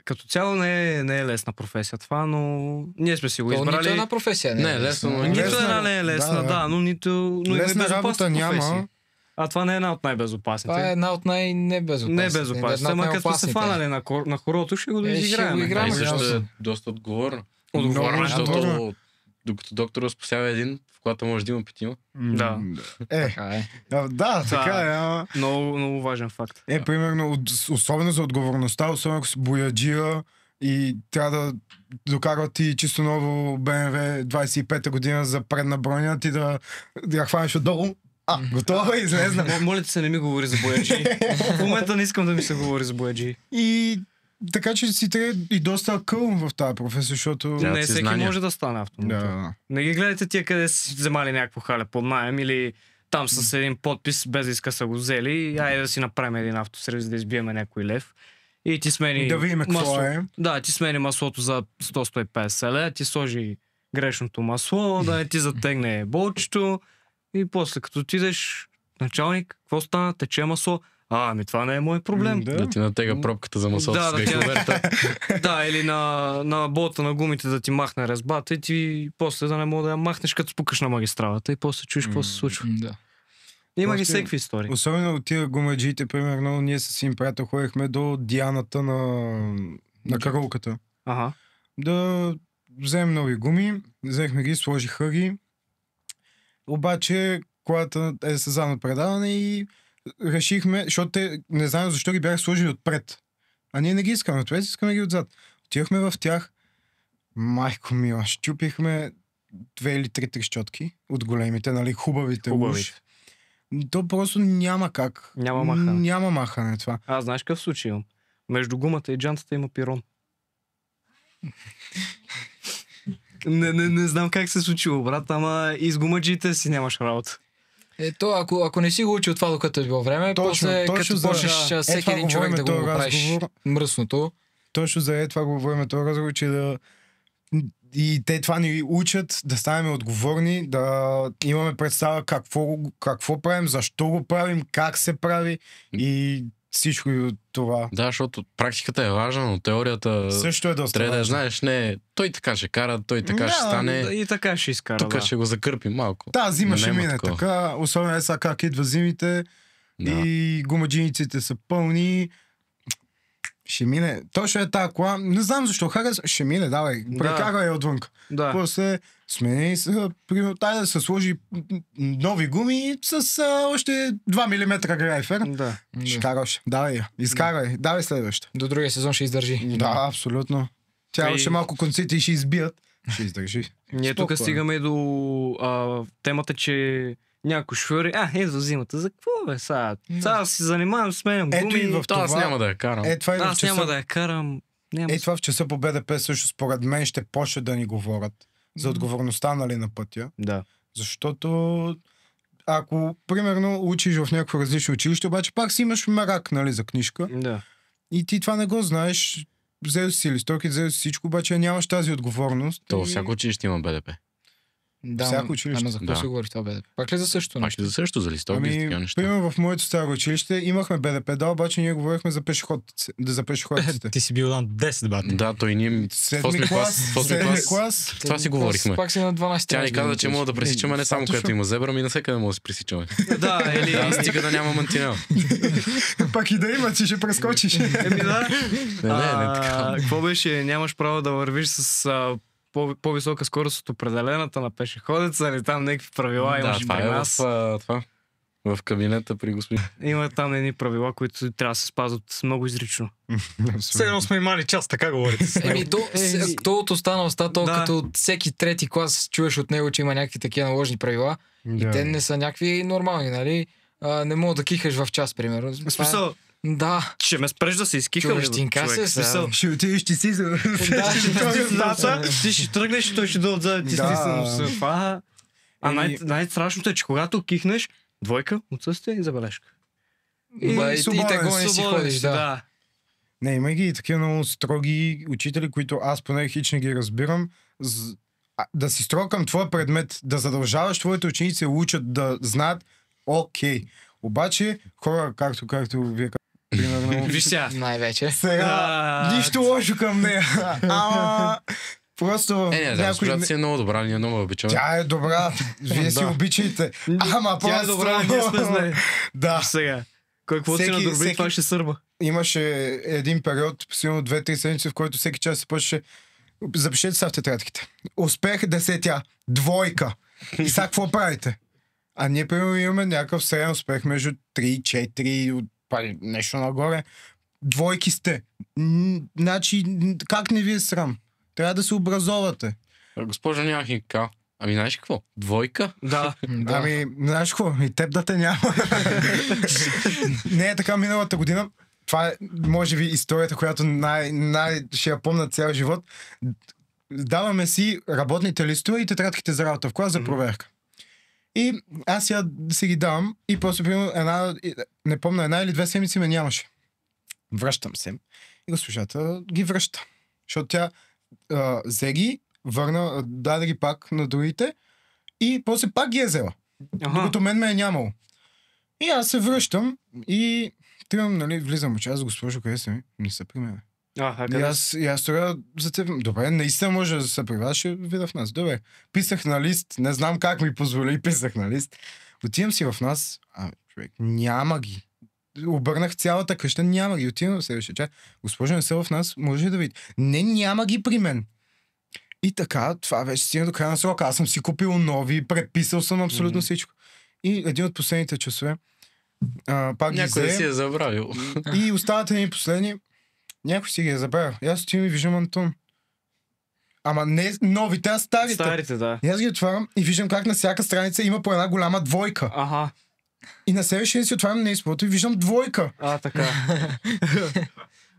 Като цяло не е лесна професия това, но ние сме си го избрали. Нито една професия не е лесна. Нито една не е лесна, но има лесна работа няма. Това не е една от най-безопасните. Това е една от най-небезопасните. Не е безопасна. Ама като се фанали на хорото, ще го изиграем. Също е доста отговорно. Защото докато доктора спасява един, в която може да има петима. Да. Да, така е. Много важен факт. Примерно, особено за отговорността, особено ако си бояджия и трябва да докарват ти чисто ново BMW 25-та година за предна броня, ти да я хванеш отдолу. Готова излезна. Моля ти се, не ми говори за бояджи. В момента не искам да ми се говори за бояджи. И така че си трябва и доста акъл в тази професия, защото... Не всеки може да стане автомобил. Не ги гледайте тия, къде си вземали някакво хале под наем или там с един подпис, без да иска са го взели и айде да си направим един автосервис, да избиеме някой лев. И ти смени... Да видим какво е. Да, ти смени маслото за 100-150 лева, ти сложи грешното масло, да не ти затегне болчето. И после, като отидеш началник, какво стана? Тече масло. Ами това не е мой проблем. Да ти натега пробката за масото Да, с да ти- гайковерта. Да, или на болта на гумите да ти махне резбата и ти после да не мога да я махнеш, като спукаш на магистралата и после чуеш какво се случва. Да. Има ги Просто- всеки истории. Особено от тия гумаджиите, примерно, ние с един приятел ходихме до Дианата на карулката. Ага. Да вземем нови гуми, взехме ги, сложиха ги. Обаче колата е с задно предаване и решихме, защото те не знам защо ги бяха сложили отпред. А ние не ги искаме отпред, искаме ги отзад. Отивахме в тях, майко мила, щупихме 2 или 3 трещотки от големите, нали, хубавите. Хубавите. уж. То просто няма как. Няма махане. Няма махане това. Аз знаеш какъв случай имам? Между гумата и джантата има пирон. Не знам как се случило, брат, ама и с гумаджиите си нямаш работа. Ето, ако не си го учил това, докато е било време, Точно, после точно като за- почнеш да. всеки това един човек да говорим го този правиш разговор. мръсното. Точно за това го говорим този разговор, че да... И те това ни учат да ставаме отговорни, да имаме представа какво правим, защо го правим, как се прави и всичко от това. Да, защото практиката е важна, но теорията Също е доста трябва да я важно. знаеш. Не, той така ще кара, той така ще Да, стане. И така ще изкара, Тук да. ще го закърпи малко. Да, зима Но ще няма мине такова. така, особено сега как идва зимите Да. и гумаджиниците са пълни. Ще мине. Точно е тази кола. Не знам защо харесва. Ще мине, давай. Прекарай я отвън. Да. После смени са, примерно, тай да се сложи нови гуми с още 2 мм грайфер. Да. Ще караш. Давай я. Изкарай. Давай следваща. До другия сезон ще издържи. Да, абсолютно. Тя И- още малко конците и ще избият. Ще издържи. Ние тук Спокойно. стигаме до темата, че някои шофьори, ето зимата, за какво бе сега? Сега си занимавам, сменям Ето гуми. и в То аз това- няма да я карам. Това и в Аз няма часа. да я карам. Няма. Това в часа по БДП също според мен ще почне да ни говорят за отговорността, нали, на пътя. Да. Защото ако, примерно, учиш в някакво различно училище, обаче пак си имаш мерак, нали, за книжка. Да. И ти това не го знаеш. Взел си листоки, взел си всичко, обаче нямаш тази отговорност. То И- всяко училище има BDP. Да, Всяко училище. Ама за какво Да. се говори това, бе? Пак ли за същото Пак нещо? ли за също, за листоки, за такива неща? примерно в моето старо училище имахме БДП, да, обаче ние говорихме за пешеходците. Ти си бил на 10 бати. Да, той ние... Седми клас, Това си говорихме. Пак си на 12. Тя ни каза, че мога да пресичаме не само Достатъчно. където има зебра, ми навсякъде мога да се пресичаме. Да, или... Да, стига да няма мантинел. Пак и да има, ти ще прескочиш. Еми да. Не, така. Какво беше? Нямаш право да вървиш с по-висока скорост от определената на пешеходеца или там някакви правила Да, имаш това при е нас. в кабинета при господин. Има там едни правила, които трябва да се спазват много изрично. Все едно сме имали час, така говорите. с него. Еми, то от останалостта, то Да. като от всеки трети клас чуеш от него, че има някакви такива наложни правила. И те не са някакви нормални, нали? Не мога да кихаш в час, примерно. В смисъл, Да. ще ме спреш да се изкиха. Човек, ли, щинка човек? се, В смисъл, Ще отидеш, ти си за... ти ще тръгнеш и той ще дойде отзад, ти Да. стисна носа. Това... А Еми- най-страшното е, че когато кихнеш, двойка, отсъствие и забележка. И свободен, те гони си Свободен ходиш, си, да. Не, има ги и такива много строги учители, които аз поне хич не ги разбирам. Да си строг към твоя предмет, да задължаваш твоите ученици да учат, да знаят, окей. Обаче, хора, както вие примерно... Виж сега. Най-вече. Сега, А, нищо лошо към нея. Ама, просто... Не, някой госпожата си е много добра, ние много обичаме. Тя е добра, вие си Да. обичайте. Ама Тя е просто... добра, ние сме зле. Да. Виж сега. Какво си Всеки- надобри, всеки- това ще сърба. Имаше един период, силно 2-3 седмици, в който всеки час се почеше. Запишете са в тетрадките. Успех 10, двойка. И сега какво правите? А ние, примерно, имаме някакъв среден успех между 3-4, нещо нагоре. Двойки сте. Значи, как не ви е срам? Трябва да се образовате. Госпожа нямах и така. Ами знаеш какво? Двойка? Да. Да. Ами, знаеш какво? И теб да те няма. Не е така миналата година. Това е, може би, историята, която ще я помня цял живот. Даваме си работните листове и тетрадките за работа в клас за проверка. И аз я си ги давам и после, примерно, не помня, 1 или 2 седмици ме нямаше. Връщам се. И госпожата ги връща. Защото тя взе ги, върна, даде ги пак на другите и после пак ги е взела. Ага. Докато мен ме е нямало. И аз се връщам и Тръгвам, нали, влизам в час, госпожо, къде са ми? Не са при мен. И аз тогава затъпвам. Добре, наистина може да се при вас, ще видя в нас. Добре, писах на лист, не знам как ми позволи, писах на лист. Отивам си в нас, човек, няма ги. Обърнах цялата къща, няма ги. Отивам в следващия чай. Госпожо, не са в нас, може да видите. Не, няма ги при мен. И така, това вече стигна до края на срока. Аз съм си купил нови, преписал съм абсолютно всичко. И един от последните часове пак някой ги да си е забравил. И оставате ни последни. Някой си ги е забравил. И аз отивам и виждам Антон. Ама не новите, а старите. Старите, да. И аз ги отварям и виждам как на всяка страница има по една голяма двойка. Аха. И на следващия ден си отварям неизпълното и виждам двойка. Така.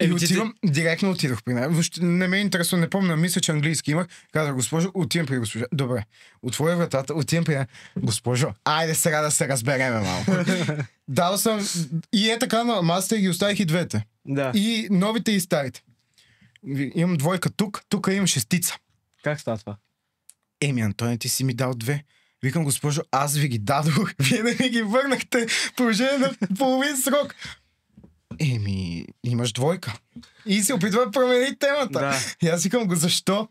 И отивам, директно отидох при нея. Въобще не ме е интересно, не помня, мисля, че английски имах. Казах, госпожо, отивам при госпожа. Добре, отворя вратата, отивам при нея. Госпожо, айде сега да се разбереме малко. Дал съм и е така на масата и ги оставих и двете. Да. И новите и старите. Имам двойка тук имам шестица. Как става това? Антоне, ти си ми дал две. Викам, госпожо, аз ви ги дадох, вие не ми ги върнахте. Положение на половин срок. Имаш двойка. И се опитва да промени темата. Да. И аз викам го, защо?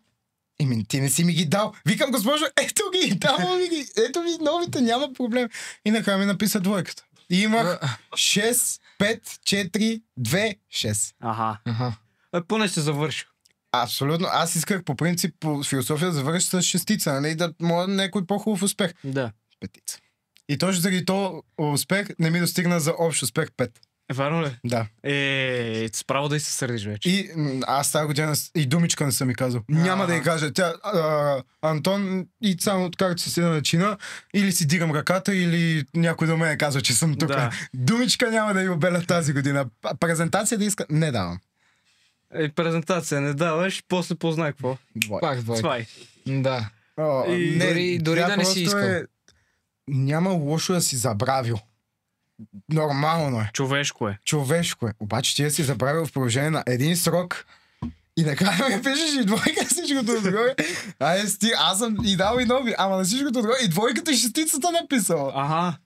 Ти не си ми ги дал. Викам, госпожо, ето ги, давам ми ги. Ето ви новите, няма проблем. И накрая ми написа двойката. И имах 6, 5, 4, 2, 6. Аха. Поне се завърши. Абсолютно. Аз исках по принцип по философия да завърши с шестица, нали? Да може някой по-хубав успех. Да. Петица. И точно заради то успех не ми достигна за общ успех 5. Вярно ли? Да. Справо да и се сърдиш вече. И аз тази година и думичка не съм ми казал. Няма да й кажа. Тя, Антон, и само както си седа на чина, или си дигам ръката, или някой до мен казва, че съм тук. Да. Думичка няма да й обеля тази година. Презентация да иска, не давам. Презентация не даваш, после познай какво. Пак двойка. Свай. Да. Дори тя да не си просто искал. Няма лошо да си забравил. Нормално е. Човешко е. Обаче ти да си забравил в продължение на един срок и накрая ми пишеш и двойка всичкото отгоре. Аз съм и дал и нови, ама на всичкото отгоре и двойката и шестицата написала. Аха.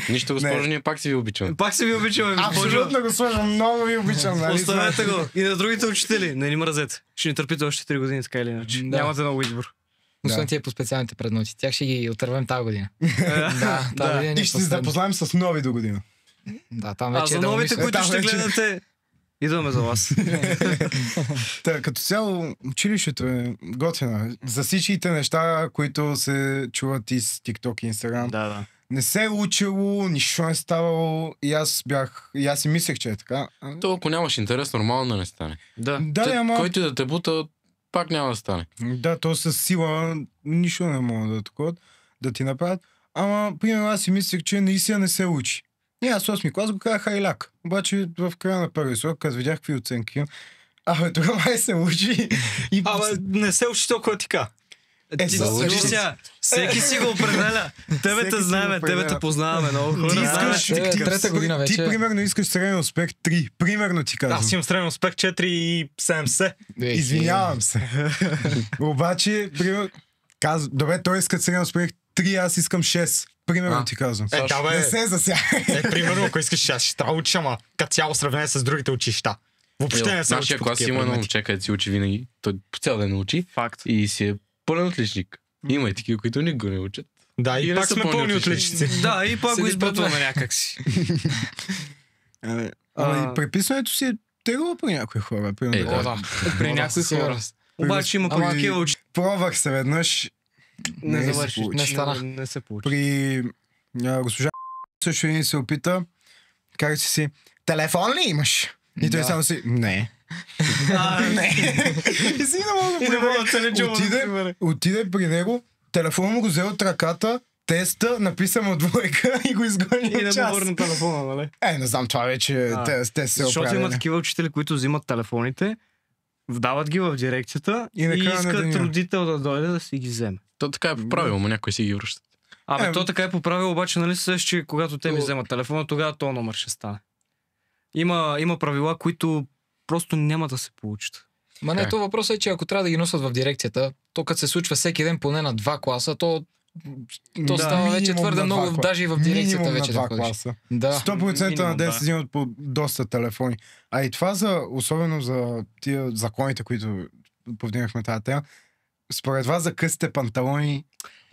Нищо, госпожо, ние пак си ви обичаме. Пак си ви обичаме, госпожо. Абсолютно, госпожо, много ви обичам. Нали? Оставете го. И на другите учители. Не ни мразете. Ще ни търпите още 3 години, така или иначе. Да. Нямате много избор. Освен тия по специалните предноти. Тях ще ги отървем тази година. Тази година И ще се запознаем с нови до година. Да, там вече за новите, които ще гледате, идваме за вас. Като цяло, училището е готино. За всичките неща, които се чуват из TikTok и Instagram. Да. Не се е учило, нищо не е ставало и аз си мислех, че е така. То, ако нямаш интерес, нормално да не стане. Да, Който да те бута, пак няма да стане. Да, то с сила нищо не мога да ти направят. Ама, примерно, аз си мислех, че наистина не се учи. И аз 8-ми клас го казах хайляк. Обаче в края на първи срок, като видях какви оценки имам, тогава се учи. Не се учи толкова така. Всеки си го определя. Тебе те знаем, тебе те познаваме много хора. Трета година вече. Ти примерно искаш среден успех 3. Примерно ти казвам. Аз имам среден успех 4,70. Извинявам се. Обаче, примерно, добре, той иска среден успех 3, аз искам 6. Примерно ти казвам. Не се засяга. Примерно, ако искаш, аз ще трябва уча, ама като цяло сравнение с другите училища. Въобще не се учи. Нашия клас има едно момче, където си учи винаги. Той по цял ден учи. Факт. И си е пълен отличник. Има и такива, които никога не учат. Да, и пак сме пълни отличници. Да, и пак го избъртваме някакси. И преписването си е тегло при някои хора. При някои хора. Обаче има пък такива учители. Пробвах се веднъж. Не завърши. Не стана. Не се получи. При госпожа също един се опита. Как си? Телефон ли имаш? И той само си... Не. И си не мога отиде при него, телефон му го взе от ръката, теста, написа му двойка и го изгони и от час. И не му върна телефона, нали? Не знам, това вече те се защото оправили. има такива учители, които взимат телефоните, вдават ги в дирекцията и искат родител да дойде да си ги вземе. То така е по правило, но някой си ги връщат. То така е по правило, обаче нали също, че когато те ми вземат телефона, тогава този номер ще стане. Има правила, които просто няма да се получат. То въпросът е, че ако трябва да ги носят в дирекцията, то като се случва всеки ден поне на 2 класа, то То става вече минимум твърде на много, два даже и в дирекцията Минимум вече на да два ходиш. класа. Да. 100% на Минимум, ден да. се взимат по доста телефони. А и това особено за тия законите, които повдигнахме тази тема, според вас за късите панталони,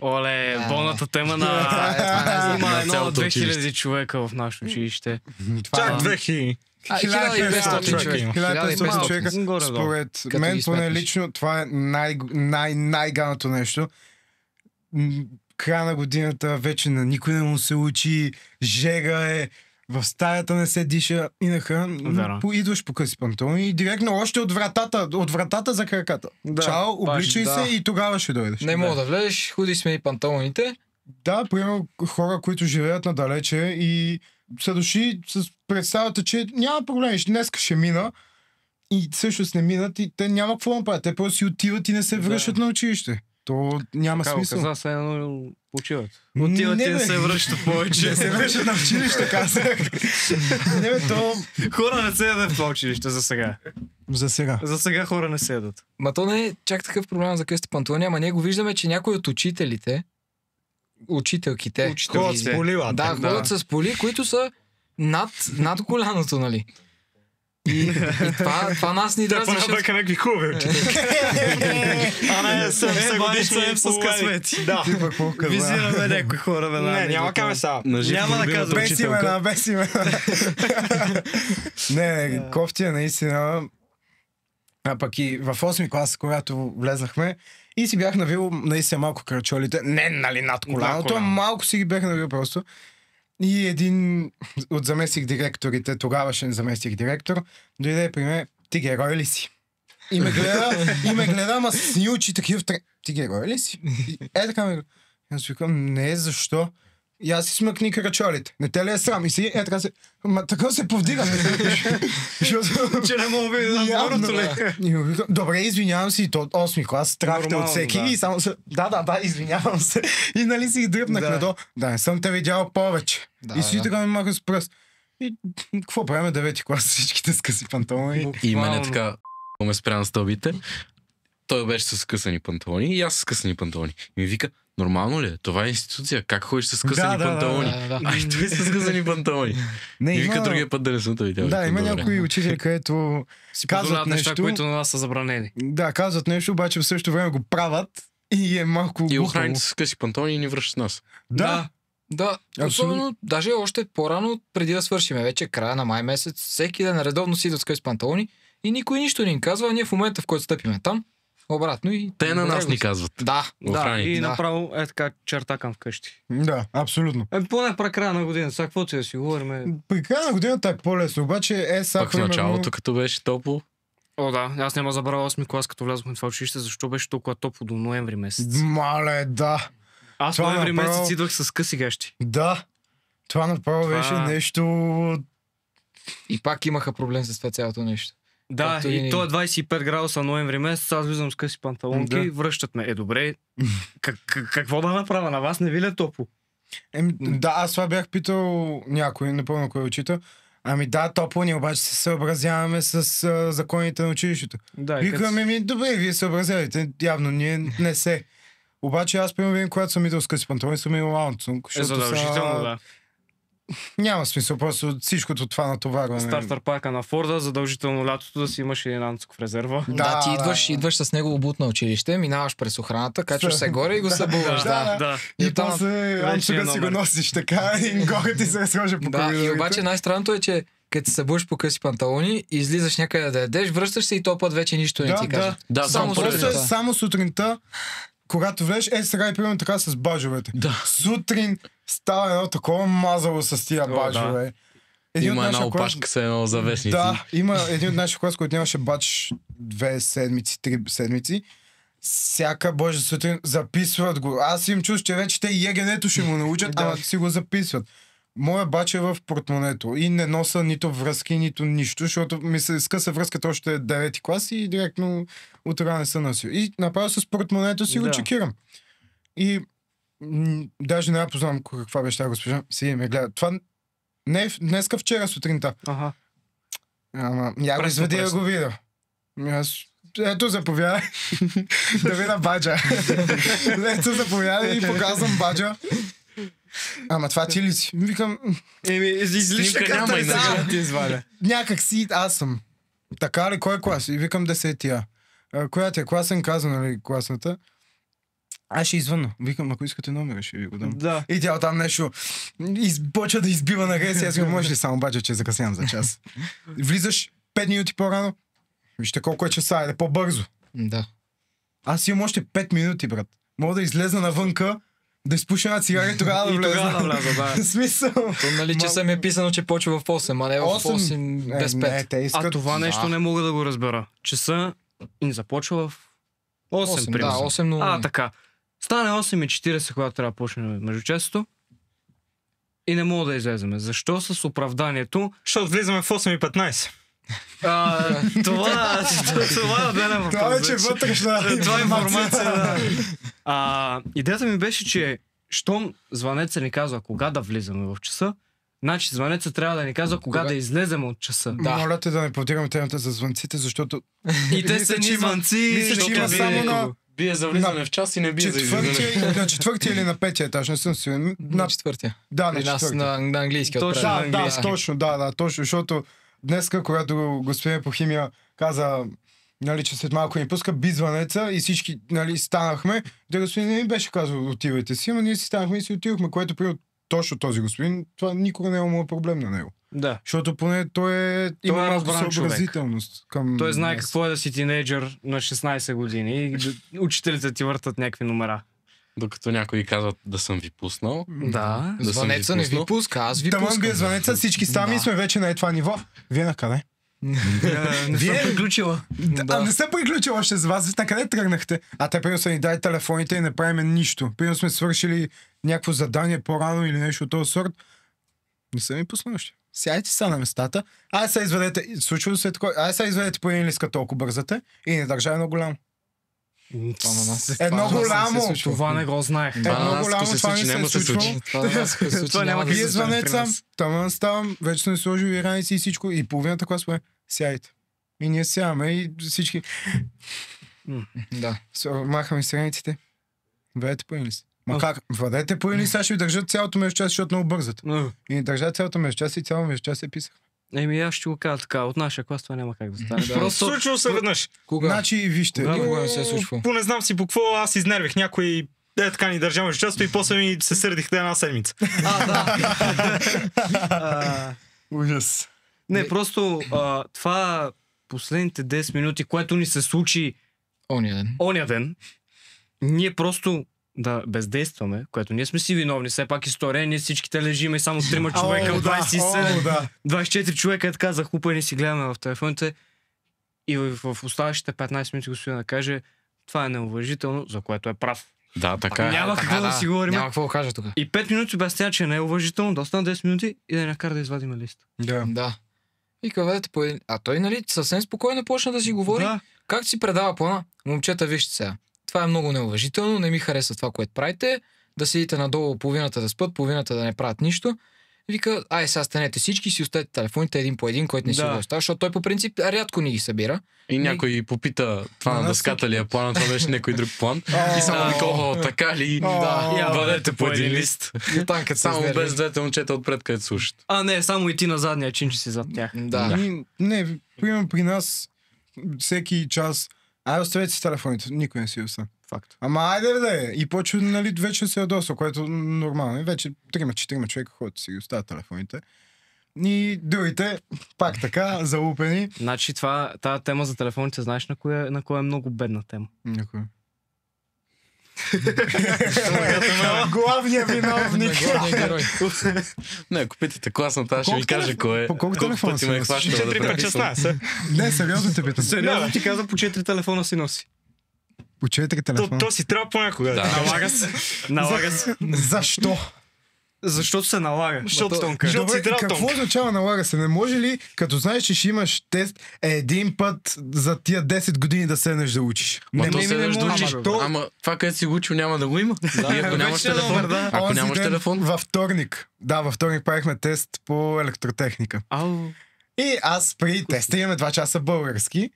Оле, болната тема това на... е Има на едно цялото 2000 училище. човека в нашето училище. това Чак е 2000. 1500 човека човека. има. 1500 човека. Горе-долу. Според Като мен, ги поне сметнеш. лично, това е най-ганото нещо. Края на годината вече на никой не му се учи, жега е, в стаята не се диша и Вярно. идваш по къси панталони и директно още от вратата за краката. Да, Чао, обличай да. се и тогава ще дойдеш. Не мога да влезеш, ходи смени панталоните. Да, примерно хора, които живеят надалече и са дошли с представата, че няма проблем, днес ще мина и всъщност не минат и те няма какво да правят. Те просто си отиват и не се Да. връщат на училище. То няма Как смисъл. каза, се едно почиват. Отиват и Не, не бе. се връщат повече. Не се връщат на училище, казах. Не бе, то Хора не се ядат в това училище за сега. за сега. За сега хора не се ядат. Ма то не е чак такъв проблем за късите панталони, ама ние го виждаме, че някои от учителките, Ходят с полила. да, ходят с поли, които са над коляното, нали? И това нас ни дразни, защото... някакви хубави учители. А не, съм се годишни с късмети. Да. Ти пък какво казва? Визираме някои хора, бе. Не, няма каме са. На жив Няма да любимата казвам. Без учителка. имена, без имена. Не, кофти е наистина. А пък и в 8 клас, когато влезнахме, и си бях навил наистина малко крачолите. Не, нали, над коляното, коляно. малко си ги бях навил просто. И един от заместник директорите, тогавашен заместник директор, дойде при мен, ти герой ли си? И ме гледа, ама с ни очи такива ти герой ли си? И така ме гледа. И аз викам, не, защо? И аз си смъкни крачолите. Не те ли е срам? И си, така се... Ма така се повдига. Защото... Че не мога да видя Явно, горото ли? И му викам, добре, извинявам се, и то от 8 клас, страхте от Нормално, всеки. да. И само се... Да, извинявам се. И нали си ги дръпнах Да. надолу. Да, не съм те видял повече. Да, И си да. така ми маха с пръст. И какво правим 9 клас всичките с къси панталони? И мене Буквално. така ме спря на стълбите. Той беше с късани панталони и аз с късани панталони. И ми вика, нормално ли е? Това е институция. Как ходиш с късани Да, панталони? Да. Ай, той с късани панталони. Не, И вика другия път да не съм те видял. Да, Викам, има добре. някои учители, където Си казват позволяват неща, нещо. които на нас са забранени. Да, казват нещо, обаче в същото време го правят и е малко И глупаво. охраните с къси панталони ни връщат нас. Да, Да, особено, даже още по-рано, преди да свършиме вече, края на май месец, всеки ден редовно си идват с къси панталони и никой нищо не им казва, а ние в момента, в който стъпиме там, обратно и... Те на нас ни казват. Да, Да, Охраните. и Да. направо е така чертакам вкъщи. да, абсолютно. Поне при края на година, сега каквото да си говорим. При края на годината е по-лесно, обаче сега Пък в началото, като беше топло. О, да, аз няма забравя 8 клас, като влязохме в това училище, защо беше толкова топло до ноември месец. Мале, да. Аз това ноември направо- месец идвах с къси гащи. Да. Това направо Това- беше нещо... и пак имаха проблем с това цялото нещо. Да, Както и и- то е 25 градуса ноември месец, аз влизам с къси панталонки, Да. връщат ме. Добре, какво да направя? На вас не ви ли е топло? Да, аз това бях питал някой, не помня кой учител. Ами да, топло ни, обаче се съобразяваме с законите на училището. Да, Викаме ми, добре, вие съобразявайте, явно ние не се. Обаче аз, примерно, когато съм идвал с къси панталони, съм имал Аунцунг, е задължително, да. Няма смисъл, просто всичкото това натоварване. Стартър пака на Форда, задължително лятото да си имаш един анцук в резерва. Да, ти идваш с него обут на училище, минаваш през охраната, качваш се горе и го събуваш. да. Да. И оттам- после Анчуга си го номер. носиш така и горе ти се разхожа по Да, и коридорите. обаче най-странното е, че като се събудиш по къси панталони, излизаш някъде да ядеш, връщаш се и то път вече нищо не Да, ти да. казват. Да, само Само Просто сутринта. е само сутринта, когато влезеш, сега и примерно така с баджовете. Да. Сутрин става едно такова мазало с тия О, баджове. Един Има от една нашия клас- опашка с едно за вестници. Да, има един от нашия клас, който нямаше бадж 2 седмици, 3 седмици. Всяка божа сутрин записват го. Аз им чуш, че вече те и егенето ще му научат, Да. ама си го записват. Моя бач е в портмонето и не носа нито връзки, нито нищо, защото ми се скъса връзката още 9 клас и директно утре не съм носил. И направо с портмонето си го Да. чекирам. И даже не я познавам каква беше тази госпожа. Си ме гледа. Това не е днеска, вчера сутринта. Ага. Ама, я го Пресно, изведи да пресно. го видя. Аз ето заповядай. Да видя баджа. Ето заповядай и показвам баджа. Ама това ти ли си? Викам, Излишна Снимка няма карта и да сега. ти изваля. някак си аз съм. Така ли, кой клас? И викам 10-тия. Коя ти е класен, каза, нали, класната. Аз ще извънна. Викам, ако искате номера, ще ви го дам. Да. И тя там нещо почва да избива на агресия. Аз го може ли само бача, че закъснявам за час. Влизаш 5 минути по-рано. Вижте колко е часа, айде по-бързо. Да. Аз имам още 5 минути, брат. Мога да излезна навънка, да изпуша една цигари и тогава да И влезна. тогава да вляза, да. В смисъл. То, нали, часа ми е писано, че почва в 8, а не в 8 без 5. Не, те искат... А това нещо не мога да го разбера. Часа и започва в 8, 8, да, примерно. 8:00. Така. Стане 8:40, когато трябва да почнем междучасието. И не мога да излеземе. Защо с оправданието? Защото влизаме в 8:15. Това е отделен въпрос. Това вече е вече. вътрешна Това е информация, да. Идеята ми беше, че щом звънеца ни казва кога да влизаме в часа, значи звънеца трябва да ни казва кога да излезем от часа. Да. Моля те да не повдигаме темата за звънците, защото И те Мисля, са че ни има- звънци. мисля, че защото има вие само на- никого. Бие за влизане в час и не бие за излизане. на четвъртия или на петия етаж, не съм сигурен. На четвъртия. Да, на При нас четвъртия. на английски Точно. отпред. Да, английски. точно, точно, защото днеска, когато господин по химия каза, нали, че след малко ни пуска бизванеца и всички, нали, станахме, да господин не ми беше казал отивайте си, но ние си станахме и си отидохме, което при точно този господин, това никога не е имало проблем на него. Да. Защото поне той има е малко разбран съобразителност към Той знае нас. какво е да си тинейджър на 16 години и учителите ти въртат някакви номера. Докато някои казват да съм ви пуснал. Да. Да съм Звънеца ви не ви пуснал. пуска, аз ви Таман пускам. бие звънеца, всички сами Да. сме вече на това ниво. Вие на къде? Не съм приключила. А не се приключи още с вас. На къде тръгнахте? А те примерно са ни дали телефоните и не правим нищо. Примерно сме свършили някакво задание по-рано или нещо от този сорт. Не са ми пуснали още. Сядайте са на местата. Ай сега изведете. Случва се такова. Ай сега изведете по един лист, като толкова бързате. И не държа едно голямо. Това на нас Едно това голямо. Това не го знаех. Да, Едно на нас голямо, като се това случи, не няма се да се случва. случи. Това на нас като случи Това няма няма как да Вие се се случи. звънеца, при нас. там ставам, вече съм сложил и раници и всичко. И половината клас бе, сядайте. И ние сядаме и всички Да. махаме страниците. Вадете по един лист. Ма Ох. как? Вадете по един лист, сега ще ви държат цялото междучас, защото много бързат. И ни държат цялото междучас и цяло междучас се писах. Еми, аз ще го кажа така. От нашия клас това няма как да стане. Да. Просто Случило се веднъж. Кога? Значи, вижте, Никога не се е случвало. По не знам си по какво, аз изнервих някой. Така ни държа междучас и после ми се сърдих една седмица. ужас. не, просто това последните 10 минути, което ни се случи Ония ден. оня ден, ние просто да бездействаме, което ние сме си виновни. Все пак история, ние всичките лежиме и само 3 човека от 27. да. 24 човека е така захлупани си гледаме в телефоните и в оставащите 15 минути господин да каже това е неуважително, за което е прав. Да, така е. Няма какво да си говорим. Няма какво да кажа тук. И 5 минути обясня, че не е уважително, да остана 10 минути и да ни накара да извадим листа. Да. Да. И къдете по един... А той, нали, съвсем спокойно почна да си говори. Да. Как си предава плана? Момчета, вижте сега. Това е много неуважително, не ми харесва това, което правите. Да седите надолу, половината да спят, половината да не правят нищо. Вика, ай сега станете всички, си оставете телефоните един по един, който не си Да. го оставя, защото той по принцип рядко ни ги събира. И някой попита това На на нас дъската ли е плана, това беше някой друг план. И само такова, така ли? Да. Бъдете по един лист. И оттам, като се Само изнерви. без двете момчета отпред, където слушат. А, не, само и ти на задния чин, че си зад тях. Да. Не, примерно при нас всеки час оставете си телефоните, никой не си остана. Факт. Ама айде да е. И почва, нали, вече се ядосва, което е нормално. И вече 3-4 човека ходят си ги оставят телефоните. И другите, пак така, залупени. Значи тази тема за телефоните, знаеш на коя е много бедна тема? Някой. Главният виновник. Главният герой. Не, ако питате класната, аз ще ви Колко кажа телефон- кой е. по колко Колко телефона пъти си ме е носиш? хващал да 4 на преписвам. 16. Не, сериозно те питам. Сериозно ти каза, по 4 телефона си носи. По 4 телефона. То си трябва понякога. Да. Налага се. Налага се. Защо? Защото се налага. Защото- Тонка. защото си Добре, трябва какво тонка. означава налага се? Не може ли, като знаеш, че ще имаш тест, един път за тия 10 години да седнеш да учиш? Ма то не, се не да може. учиш. То- Ама това, където си го учил, няма да го има. И ако нямаш вече е телефон, добър, да. ако Онзи нямаш ден телефон, Във вторник. Да, във вторник правихме тест по електротехника. Ау. И аз при теста имаме 2 часа български.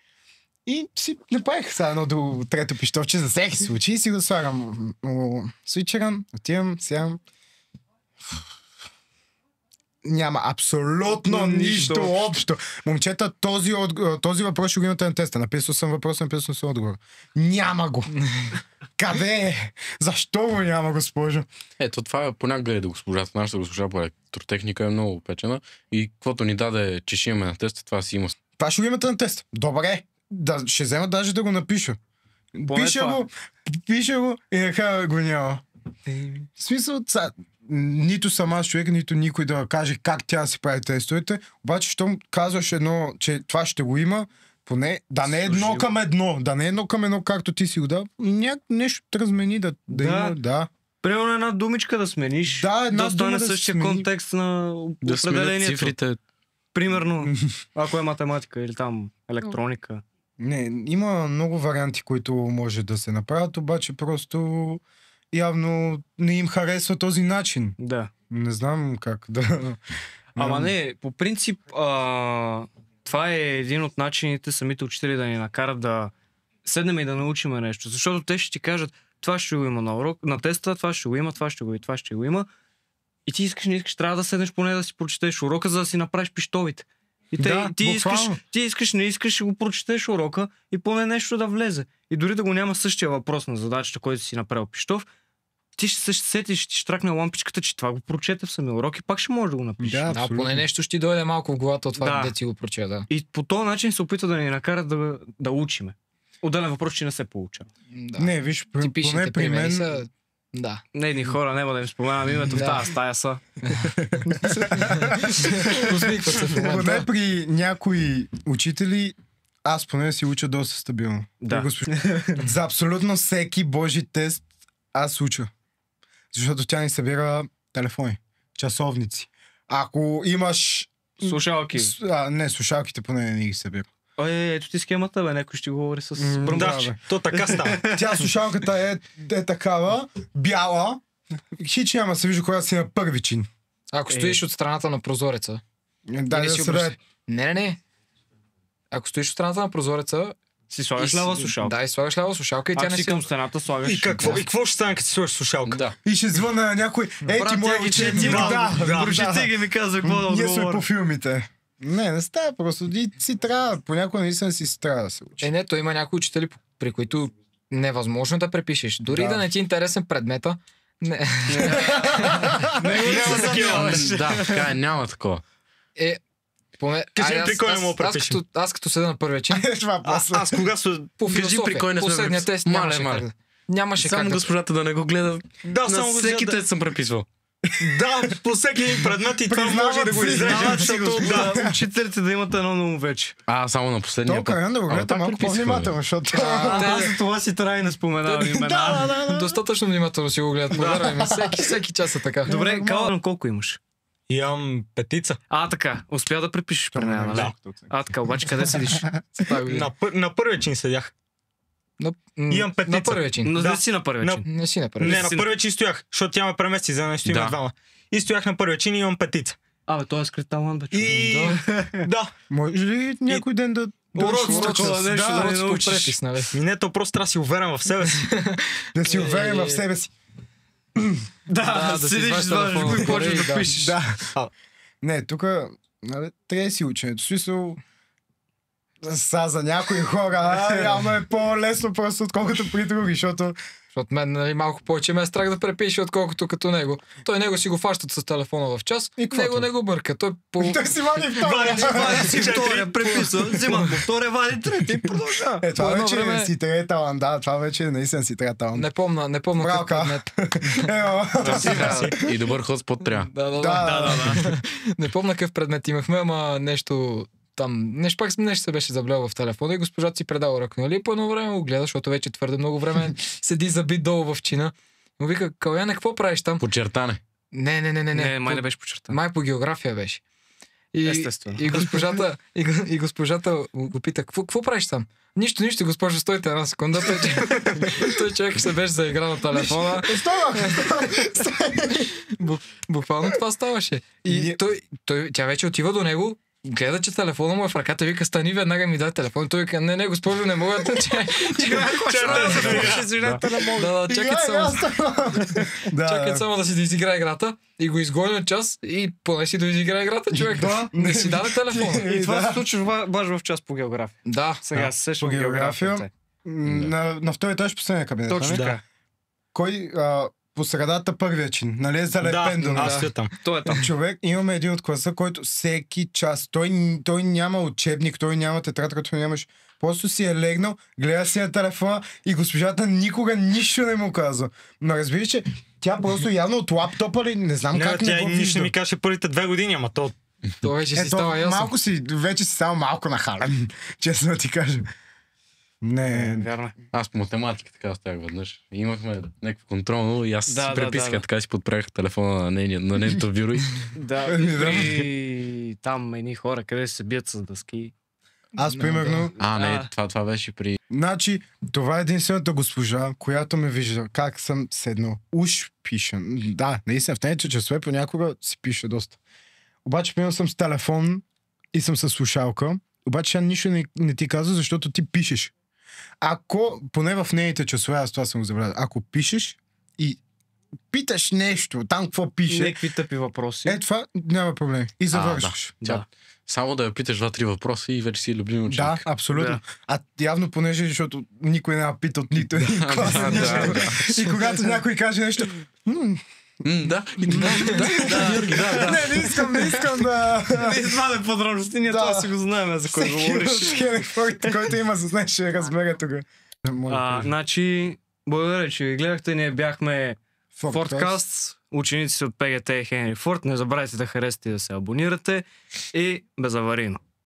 И си направих сега едно друго трето пищовче за всеки случай и си го слагам свичера, отивам, сядам. Няма абсолютно нищо общо. Момчета, този въпрос ще го имате на теста. Написал съм въпрос, написал съм отговор. Няма го. Къде е? Защо го няма, госпожо? Ето, това е понякога да госпожата. Нашата госпожа по електротехника е много печена и каквото ни даде, че ще имаме на теста, това си има. Това ще го имате на тест. Добре. Да, ще взема даже да го напиша. Пиша го и накрая го няма. В смисъл, нито съм аз човек, нито никой да каже как тя си прави тестовете, обаче, щом казваш едно, че това ще го има, поне да не е едно към едно, да не е едно към едно, както ти си го дал, нещо да размени, да има, да. Примерно една думичка да смениш, да стане същия контекст на да определението. Цифрите. Примерно, ако е математика или там електроника. Не, има много варианти, които може да се направят, обаче просто явно не им харесва този начин. Да. Не знам как да... Ама не, по принцип, това е един от начините самите учители да ни накарат да седнем и да научим нещо. Защото те ще ти кажат, това ще го има на урок, на теста, това ще го има, това ще го има. И ти искаш, не искаш, трябва да седнеш поне да си прочетеш урока, за да си направиш пищовите. И ти искаш, не искаш, ще го прочетеш урока и поне нещо да влезе. И дори да го няма същия въпрос на задачата, който си направил пищов, ти ще се сетиш, ще ти штракне лампичката, че това го прочете в самия урок и пак ще можеш да го напишеш. Да, поне нещо ще ти дойде малко в главата от това, да си го прочета. Да. И по този начин се опитва да ни накарат да учиме. Отделен въпрос, че не се получава. Да. Не, виж, поне при мен... Са... Да. Не, едни хора, няма да им споменам името в тази стая са. Поне при някои учители аз поне си уча доста стабилно. Да. За абсолютно всеки божи тест аз уча. Защото тя ни събира телефони, часовници. Ако имаш... Слушалки. Не, слушалките поне не ги събира. Ето ти схемата, бе, някой ще говори с бръмбач. То така става. Тя слушалката е такава, бяла, хич няма се вижда, когато си на първи чин. Ако стоиш от страната на прозореца. Да се Не. Ако стоиш от страната на прозореца, си слагаш лява слушалка. Да, и слагаш лява слушалка и тя не си към стената слагаш. И какво ще стане, като си сложиш слушалка? Да. И ще звъна на някой. Ти моя ученик. Прочети ги ми казва какво да отговоря. Ние сме по филмите. Не става просто. Си трябва, понякога наистина си трябва да се учи. Не, то има някои учители, при които невъзможно да препишеш. Дори да не ти е интересен предмета. Не. Да, така е, няма такова. Кажи при кой не мога препишем. Аз като седа на първия чин. Аз кога по философия, последния тест нямаше как. Само госпожата да не го гледа. Да, само всеки тест съм преписвал. Да, по всеки един предмет и това може да го изрежем, защото учителите да имат едно на ум вече. Само на последния път. Толкова да го гледате малко по-внимателно, защото... За това си трябва и не споменавам имена. Достатъчно внимателно си го гледат. Повярвай ми, всеки час е така. Добре, Калан, колко имаш? Имам петица. Така, успя да препишеш при нея, нали? Така, обаче къде седиш? На първия чин седях. Имам петица. На първия чин. Но не си на първия чин. Не си на първия чин. Не, на първия чин стоях, защото тя ме премести, за да не стоим двама. И стоях на първия чин и имам петица. Той е скрит талант, бе. Да. Може ли някой ден да... Урок нещо да не научиш. Не, то просто трябва да си уверен в себе си. Да си уверен в себе си. Да седиш с важно и почваш да пишеш. Не, тук трябва да си ученето. Смисъл, за някои хора реално е по-лесно просто, отколкото при други, защото мен малко повече ме е страх да препише, отколкото като него. Той него си го фащат с телефона в час, него не го бърка. Той си вади втория, преписва, взима втория, вади трети и продължава. Това вече не си трябва талант, да, това вече наистина си трябва талант. Не помня как предмет. И добър хотспот трябва. Да. Не помня какъв предмет имахме, ама нещо... Там, нещо се беше заблел в телефона и госпожата си предава урок, нали? По едно време го гледа, защото вече твърде много време седи забит долу в чина. Му вика, Каляне, какво правиш там? Подчертане. Не, май не беше подчертане. Май по география беше. Естествено. И госпожата го пита, какво правиш там? Нищо, госпожо, стойте една секунда. Той човек се беше заиграл на телефона. Буквално това ставаше. И тя вече отива до него, гледа, че телефона му е в ръката, вика, стани, веднага ми дай телефон. Той вика, не, госпожо, не мога да чакай само да си доизигра играта и го изгони от час и поне си доизигра играта, човек. Не си даде телефона. И това се случва баш в час по география. Да. Сега се сещам По география. география. На втори етаж последния кабинет. Точно нали? така. Кой по средата първия чин, нали е залепен до аз нас. стоя там. Той е там. Човек, имаме един от класа, който всеки час, той няма учебник, той няма тетрадка, той нямаш. Просто си е легнал, гледа си на телефона и госпожата никога нищо не му казва. Но разбираш, че тя просто явно от лаптопа ли, не знам как тя не го нищо вижда. не ми каже първите 2 години, ама то... То вече си става ясно. малко си, вече си става малко нахален, честно да ти кажа. Не, Вярно. Аз по математика така оставях веднъж. Имахме някакво контролно и аз си Да, преписках, да. така си подправях телефона на нейното бюро. Да, и там едни хора, къде се бият с дъски. аз примерно, Не, това беше при... значи, това е единствената госпожа, която ме вижда как съм седнал. Уж пиша. Да, наистина, в тези часове понякога си пише доста. Обаче, примерно съм с телефон и съм с слушалка, обаче тя нищо не ти казва, защото ти пишеш. Ако, поне в нейните часове, аз това съм го забравил, ако пишеш и питаш нещо, там какво пише, Някакви тъпи въпроси. това няма проблем. И завършваш. Да. Само да я питаш 2-3 въпроса и вече си любим ученик. Да, абсолютно. Да. А явно понеже, защото никой не пита от нито един клас. И когато някой каже нещо, Да. не искам да... Не измаме подробности, ние Да. това си го знаем, за кой говориш. Който има с нещо, ще разбере тук. Значи, благодаря, че ви гледахте. Ние бяхме Фордкаст, ученици от ПГТ и Хенри Форд. Не забравяйте да харесате и да се абонирате. И безаварийно.